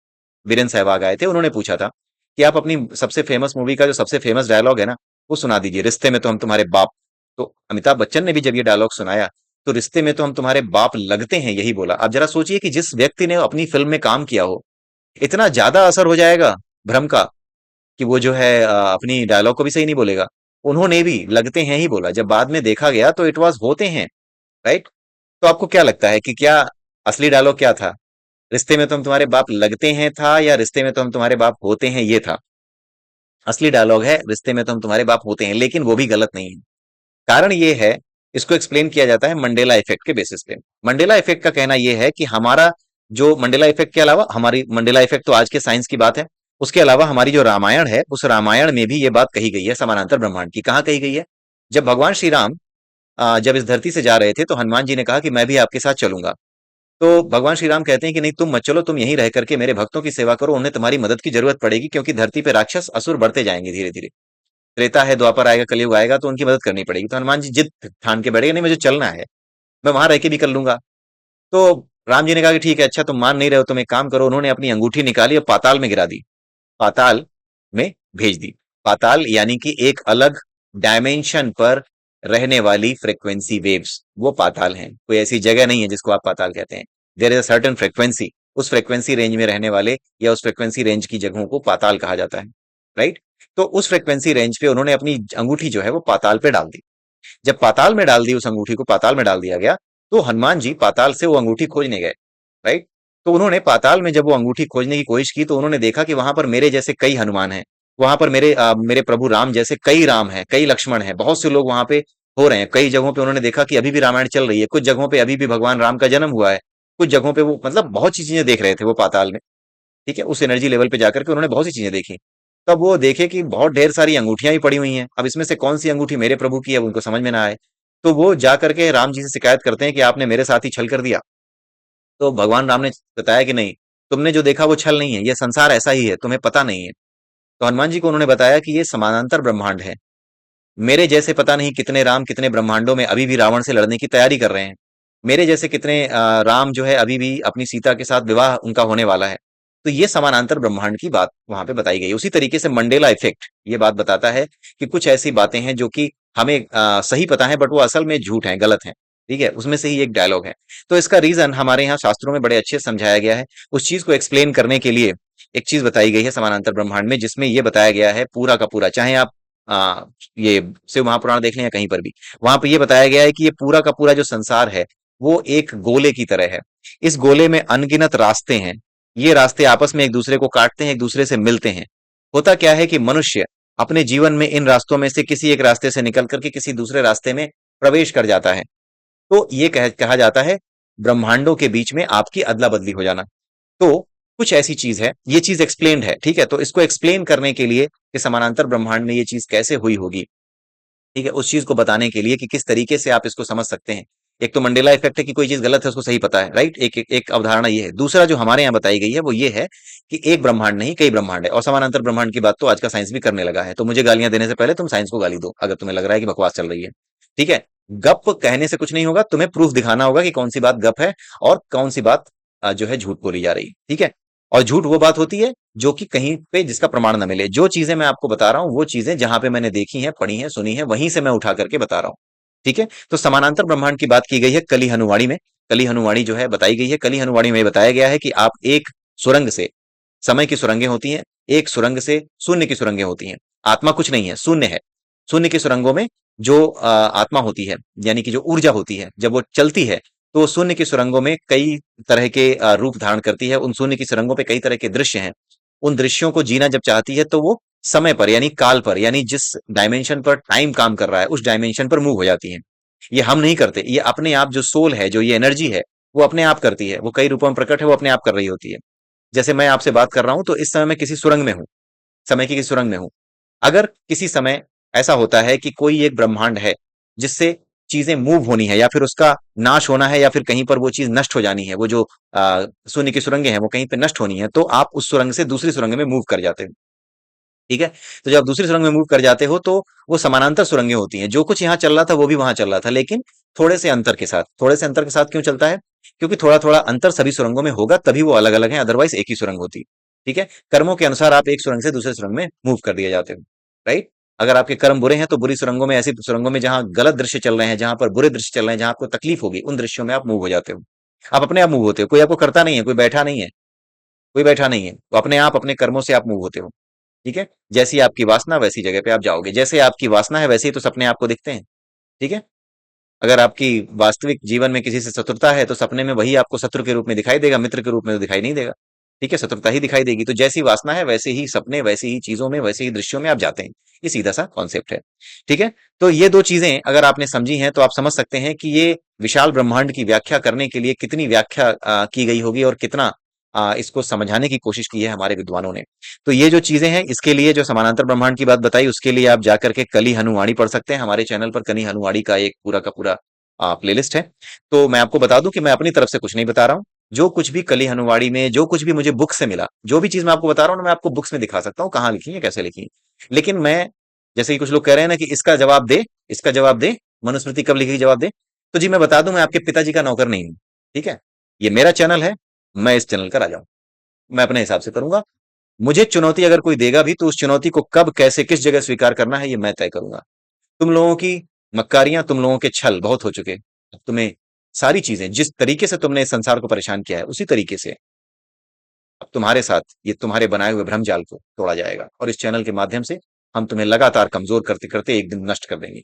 वीरेंद्र सहवाग आए थे, उन्होंने पूछा था कि आप अपनी सबसे फेमस मूवी का जो सबसे फेमस डायलॉग है ना, वो सुना दीजिए, रिश्ते में तो हम तुम्हारे बाप। तो अमिताभ बच्चन ने भी जब ये डायलॉग सुनाया, तो रिश्ते में तो हम तुम्हारे बाप लगते हैं यही बोला। अब जरा सोचिए कि जिस व्यक्ति ने अपनी फिल्म में काम किया हो, इतना ज्यादा असर हो जाएगा भ्रम का कि वो जो है अपनी डायलॉग को भी सही नहीं बोलेगा। उन्होंने भी लगते हैं ही बोला, जब बाद में देखा गया तो इट वाज होते हैं। राइट? तो आपको क्या लगता है कि क्या असली डायलॉग क्या था? रिश्ते में तो हम तुम्हारे बाप लगते हैं था, या रिश्ते में तो हम तुम्हारे बाप होते हैं ये था? असली डायलॉग है रिश्ते में तो हम तुम्हारे बाप होते हैं, लेकिन वो भी गलत नहीं है। कारण ये है, इसको एक्सप्लेन किया जाता है मंडेला इफेक्ट के बेसिस पे। मंडेला इफेक्ट का कहना यह है कि हमारा जो मंडेला इफेक्ट के अलावा, हमारी मंडेला इफेक्ट तो आज के साइंस की बात है, उसके अलावा हमारी जो रामायण है, उस रामायण में भी ये बात कही गई है समानांतर ब्रह्मांड की। कहाँ कही गई है? जब भगवान श्री राम जब इस धरती से जा रहे थे, तो हनुमान जी ने कहा कि मैं भी आपके साथ चलूंगा। तो भगवान श्री राम कहते हैं कि नहीं, तुम मत चलो, तुम यहीं रह करके मेरे भक्तों की सेवा करो, उन्हें तुम्हारी मदद की जरूरत पड़ेगी, क्योंकि धरती पे राक्षस असुर बढ़ते जाएंगे धीरे धीरे। त्रेता है, द्वापर आएगा, कलयुग आएगा, तो उनकी मदद करनी पड़ेगी। तो हनुमान जी जिद ठान के बैठे, नहीं मुझे चलना है, मैं वहां रह के भी कर लूंगा। तो राम जी ने कहा कि ठीक है, अच्छा तुम मान नहीं रहे हो, तुम एक काम करो। उन्होंने अपनी अंगूठी निकाली और पाताल में गिरा दी, पाताल में भेज दी। पाताल यानी कि एक अलग डायमेंशन पर रहने वाली फ्रीक्वेंसी वेव्स, वो पाताल हैं। कोई ऐसी जगह नहीं है जिसको आप पाताल कहते हैं। There is a certain frequency, उस फ्रीक्वेंसी रेंज में रहने वाले या उस फ्रीक्वेंसी रेंज की जगहों को पाताल कहा जाता है। राइट? तो उस फ्रीक्वेंसी रेंज पे उन्होंने अपनी अंगूठी जो है वो पाताल पे डाल दी। जब पाताल में डाल दी, उस अंगूठी को पाताल में डाल दिया गया, तो हनुमान जी पाताल से वो अंगूठी खोजने गए। राइट? तो उन्होंने पाताल में जब वो अंगूठी खोजने की कोशिश की, तो उन्होंने देखा कि वहां पर मेरे जैसे कई हनुमान हैं, वहां पर मेरे प्रभु राम जैसे कई राम हैं, कई लक्ष्मण हैं, बहुत से लोग वहां पे हो रहे हैं। कई जगहों पे उन्होंने देखा कि अभी भी रामायण चल रही है, कुछ जगहों पे अभी भी भगवान राम का जन्म हुआ है, कुछ जगहों पे वो मतलब बहुत सी चीजें देख रहे थे वो पाताल में। ठीक है? उस एनर्जी लेवल पे जाकर के उन्होंने बहुत सी चीजें देखी। तब वो देखे कि बहुत ढेर सारी अंगूठियां भी पड़ी हुई हैं। अब इसमें से कौन सी अंगूठी मेरे प्रभु की है, उनको समझ में ना आए। तो वो जा करके राम जी से शिकायत करते हैं कि आपने मेरे साथ ही छल कर दिया। तो भगवान राम ने बताया कि नहीं, तुमने जो देखा वो छल नहीं है, ये संसार ऐसा ही है, तुम्हें पता नहीं है। तो हनुमान जी को उन्होंने बताया कि ये समानांतर ब्रह्मांड है, मेरे जैसे पता नहीं कितने राम कितने ब्रह्मांडों में अभी भी रावण से लड़ने की तैयारी कर रहे हैं। मेरे जैसे कितने राम जो है अभी भी अपनी सीता के साथ विवाह उनका होने वाला है। तो ये समानांतर ब्रह्मांड की बात वहां पे बताई गई। उसी तरीके से मंडेला इफेक्ट ये बात बताता है कि कुछ ऐसी बातें हैं जो कि हमें सही पता है, बट वो असल में झूठ है, गलत है। ठीक है? उसमें से ही एक डायलॉग है। तो इसका रीजन हमारे यहाँ शास्त्रों में बड़े अच्छे से समझाया गया है। उस चीज को एक्सप्लेन करने के लिए एक चीज बताई गई है समानांतर ब्रह्मांड में, जिसमें ये बताया गया है पूरा का पूरा, चाहे आप आ, ये शिव महापुराण देख लें या कहीं पर भी, वहां पे ये बताया गया है कि ये पूरा का पूरा जो संसार है, वो एक गोले की तरह है। इस गोले में अनगिनत रास्ते हैं, ये रास्ते आपस में एक दूसरे को काटते हैं, एक दूसरे से मिलते हैं। होता क्या है कि मनुष्य अपने जीवन में इन रास्तों में से किसी एक रास्ते से निकल करके किसी दूसरे रास्ते में प्रवेश कर जाता है। तो ये कहा जाता है ब्रह्मांडों के बीच में आपकी अदला बदली हो जाना। तो कुछ ऐसी चीज है, ये चीज एक्सप्लेन्ड है। ठीक है? तो इसको एक्सप्लेन करने के लिए कि समानांतर ब्रह्मांड में ये चीज कैसे हुई होगी, ठीक है, उस चीज को बताने के लिए कि किस तरीके से आप इसको समझ सकते हैं। एक तो मंडेला इफेक्ट है कि कोई चीज गलत है उसको सही पता है। राइट? एक अवधारणा ये है। दूसरा जो हमारे यहाँ बताई गई है वो ये है कि एक ब्रह्मांड नहीं, कई ब्रह्मांड है। और समानांतर ब्रह्मांड की बात तो आज का साइंस भी करने लगा है। तो मुझे गालियां देने से पहले तुम साइंस को गाली दो, अगर तुम्हें लग रहा है कि बकवास चल रही है। ठीक है? गप कहने से कुछ नहीं होगा, तुम्हें प्रूफ दिखाना होगा कि कौन सी बात गप है और कौन सी बात जो है झूठ बोली जा रही है। ठीक है? और झूठ वो बात होती है जो कि कहीं पे जिसका प्रमाण ना मिले। जो चीजें मैं आपको बता रहा हूं, वो चीजें जहां पे मैंने देखी हैं, पढ़ी हैं, सुनी है, वहीं से मैं उठा करके बता रहा हूं। ठीक है? तो समानांतर ब्रह्मांड की बात की गई है कली हनुवाणी में। कली हनुवाणी जो है बताई गई है। कली हनुवाणी में बताया गया है कि आप एक सुरंग से, समय की सुरंगें होती हैं, एक सुरंग से शून्य की सुरंगें होती हैं। आत्मा कुछ नहीं है, शून्य है। शून्य की सुरंगों में जो आत्मा होती है, यानी कि जो ऊर्जा होती है, जब वो चलती है, तो शून्य की सुरंगों में कई तरह के रूप धारण करती है। उन शून्य की सुरंगों पे कई तरह के दृश्य हैं। उन दृश्यों को जीना जब चाहती है तो वो समय पर यानी काल पर यानी जिस डायमेंशन पर टाइम काम कर रहा है उस डायमेंशन पर मूव हो जाती है। ये हम नहीं करते, ये अपने आप जो सोल है, जो ये एनर्जी है, वो अपने आप करती है, वो कई रूपों में प्रकट है, वो अपने आप कर रही होती है। जैसे मैं आपसे बात कर रहा हूं तो इस समय मैं किसी सुरंग में हूं, समय की किसी सुरंग में हूं। अगर किसी समय ऐसा होता है कि कोई एक ब्रह्मांड है जिससे चीजें मूव होनी है या फिर उसका नाश होना है या फिर कहीं पर वो चीज नष्ट हो जानी है, वो जो शून्य की सुरंगें हैं वो कहीं पे नष्ट होनी है, तो आप उस सुरंग से दूसरी सुरंग में मूव कर जाते हो। ठीक है। तो जब आप दूसरी सुरंग में मूव कर जाते हो तो वो समानांतर सुरंगें होती हैं, जो कुछ यहाँ चल रहा था वो भी वहां चल रहा था, लेकिन थोड़े से अंतर के साथ। थोड़े से अंतर के साथ क्यों चलता है? क्योंकि थोड़ा थोड़ा अंतर सभी सुरंगों में होगा तभी वो अलग अलग है, अदरवाइज एक ही सुरंग होती। ठीक है। कर्मों के अनुसार आप एक सुरंग से दूसरे सुरंग में मूव कर दिए जाते हो। राइट। अगर आपके कर्म बुरे हैं तो बुरी सुरंगों में, ऐसी सुरंगों में जहां गलत दृश्य चल रहे हैं, जहां पर बुरे दृश्य चल रहे हैं, जहां आपको तकलीफ होगी, उन दृश्यों में आप मूव हो जाते हो। आप अपने आप मूव होते हो, कोई आपको करता नहीं है, कोई बैठा नहीं है, कोई बैठा नहीं है, तो अपने आप अपने कर्मों से आप मूव होते हो। ठीक है। जैसी आपकी वासना वैसी जगह पे आप जाओगे, जैसे आपकी वासना है वैसे ही तो सपने आपको दिखते हैं। ठीक है। अगर आपकी वास्तविक जीवन में किसी से शत्रुता है तो सपने में वही आपको शत्रु के रूप में दिखाई देगा, मित्र के रूप में तो दिखाई नहीं देगा। ठीक है, शत्रुता ही दिखाई देगी। तो जैसी वासना है वैसे ही सपने, वैसी ही चीजों में, वैसे ही दृश्यों में आप जाते हैं। ये सीधा सा कॉन्सेप्ट है। ठीक है। तो ये दो चीजें अगर आपने समझी हैं तो आप समझ सकते हैं कि ये विशाल ब्रह्मांड की व्याख्या करने के लिए कितनी व्याख्या की गई होगी और कितना इसको समझाने की कोशिश की है हमारे विद्वानों ने। तो ये जो चीजें हैं, इसके लिए जो समानांतर ब्रह्मांड की बात बताई, उसके लिए आप जाकर के कली हनुवाणी पढ़ सकते हैं। हमारे चैनल पर कली हनुवाणी का एक पूरा का पूरा प्लेलिस्ट है। तो मैं आपको बता दूं कि मैं अपनी तरफ से कुछ नहीं बता रहा हूं। जो कुछ भी कली हनुवाड़ी में, जो कुछ भी मुझे बुक से मिला, जो भी चीज मैं आपको बता रहा हूं ना, मैं आपको बुक्स में दिखा सकता हूँ कहाँ लिखी है, कैसे लिखी है। लेकिन मैं, जैसे कि कुछ लोग कह रहे हैं ना कि इसका जवाब दे, इसका जवाब दे, मनुस्मृति कब लिखी, जवाब दे। तो जी मैं बता दूं, मैं आपके पिताजी का नौकर नहीं हूं। ठीक है। ये मेरा चैनल है, मैं इस चैनल का राजा हूं। मैं अपने हिसाब से करूंगा। मुझे चुनौती अगर कोई देगा भी तो उस चुनौती को कब, कैसे, किस जगह स्वीकार करना है, ये मैं तय करूंगा। तुम लोगों की मक्कारियां, तुम लोगों के छल बहुत हो चुके। अब तुम्हें सारी चीजें, जिस तरीके से तुमने इस संसार को परेशान किया है, उसी तरीके से अब तुम्हारे साथ ये तुम्हारे बनाए हुए भ्रम जाल को तोड़ा जाएगा, और इस चैनल के माध्यम से हम तुम्हें लगातार कमजोर करते करते एक दिन नष्ट कर देंगे।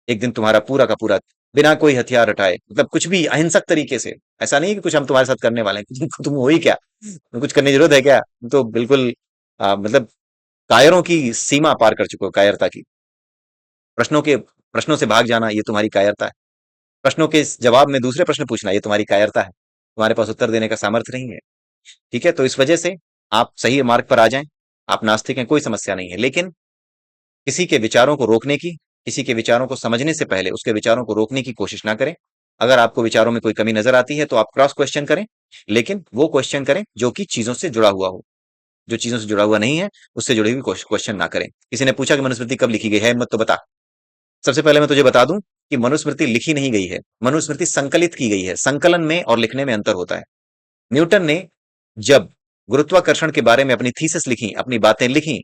एक दिन तुम्हारा पूरा का पूरा, बिना कोई हथियार हटाए, मतलब कुछ भी अहिंसक तरीके से। ऐसा नहीं है कि कुछ हम तुम्हारे साथ करने वाले हैं, तुम हो ही क्या, कुछ करने की जरूरत है क्या? तुम तो बिल्कुल मतलब कायरों की सीमा पार कर चुके हो, कायरता की। प्रश्नों से भाग जाना, ये तुम्हारी कायरता है। प्रश्नों के जवाब में दूसरे प्रश्न पूछना, ये तुम्हारी कायरता है। तुम्हारे पास उत्तर देने का सामर्थ्य नहीं है। ठीक है। तो इस वजह से आप सही मार्ग पर आ जाएं। आप नास्तिक हैं, कोई समस्या नहीं है, लेकिन किसी के विचारों को रोकने की, किसी के विचारों को समझने से पहले उसके विचारों को रोकने की कोशिश ना करें। अगर आपको विचारों में कोई कमी नजर आती है तो आप क्रॉस क्वेश्चन करें, लेकिन वो क्वेश्चन करें जो कि चीजों से जुड़ा हुआ हो। जो चीजों से जुड़ा हुआ नहीं है, उससे जुड़ी हुई क्वेश्चन ना करें। किसी ने पूछा कि मनुस्मृति कब लिखी गई है, मत तो बता। सबसे पहले मैं तुझे बता दूं कि मनुस्मृति लिखी नहीं गई है, मनुस्मृति संकलित की गई है। संकलन में और लिखने में अंतर होता है। न्यूटन ने जब गुरुत्वाकर्षण के बारे में अपनी थीसिस लिखी, अपनी बातें लिखी,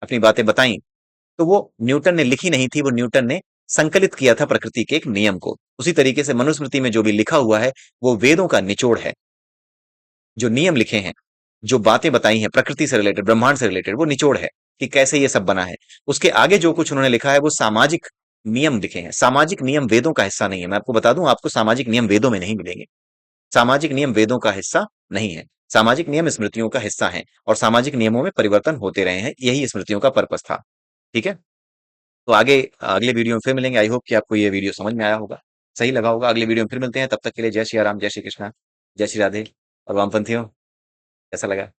अपनी बातें बताई, तो वो न्यूटन ने लिखी नहीं थी, वो न्यूटन ने संकलित किया था प्रकृति के एक नियम को। उसी तरीके से मनुस्मृति में जो भी लिखा हुआ है वो वेदों का निचोड़ है। जो नियम लिखे हैं, जो बातें बताई हैं प्रकृति से रिलेटेड, ब्रह्मांड से रिलेटेड, वो निचोड़ है कि कैसे ये सब बना है। उसके आगे जो कुछ उन्होंने लिखा है वो सामाजिक नियम लिखे हैं। सामाजिक नियम वेदों का हिस्सा नहीं है। मैं आपको बता दूं, आपको सामाजिक नियम वेदों में नहीं मिलेंगे। सामाजिक नियम वेदों का हिस्सा नहीं है। सामाजिक नियम स्मृतियों का हिस्सा है, और सामाजिक नियमों में परिवर्तन होते रहे हैं, यही स्मृतियों का पर्पस था। ठीक है। तो आगे अगले वीडियो में फिर मिलेंगे। आई होप कि आपको ये वीडियो समझ में आया होगा, सही लगा होगा। अगले वीडियो में फिर मिलते हैं, तब तक के लिए जय श्री राम, जय श्री कृष्णा, जय श्री राधे। और वामपंथियों, कैसा लगा?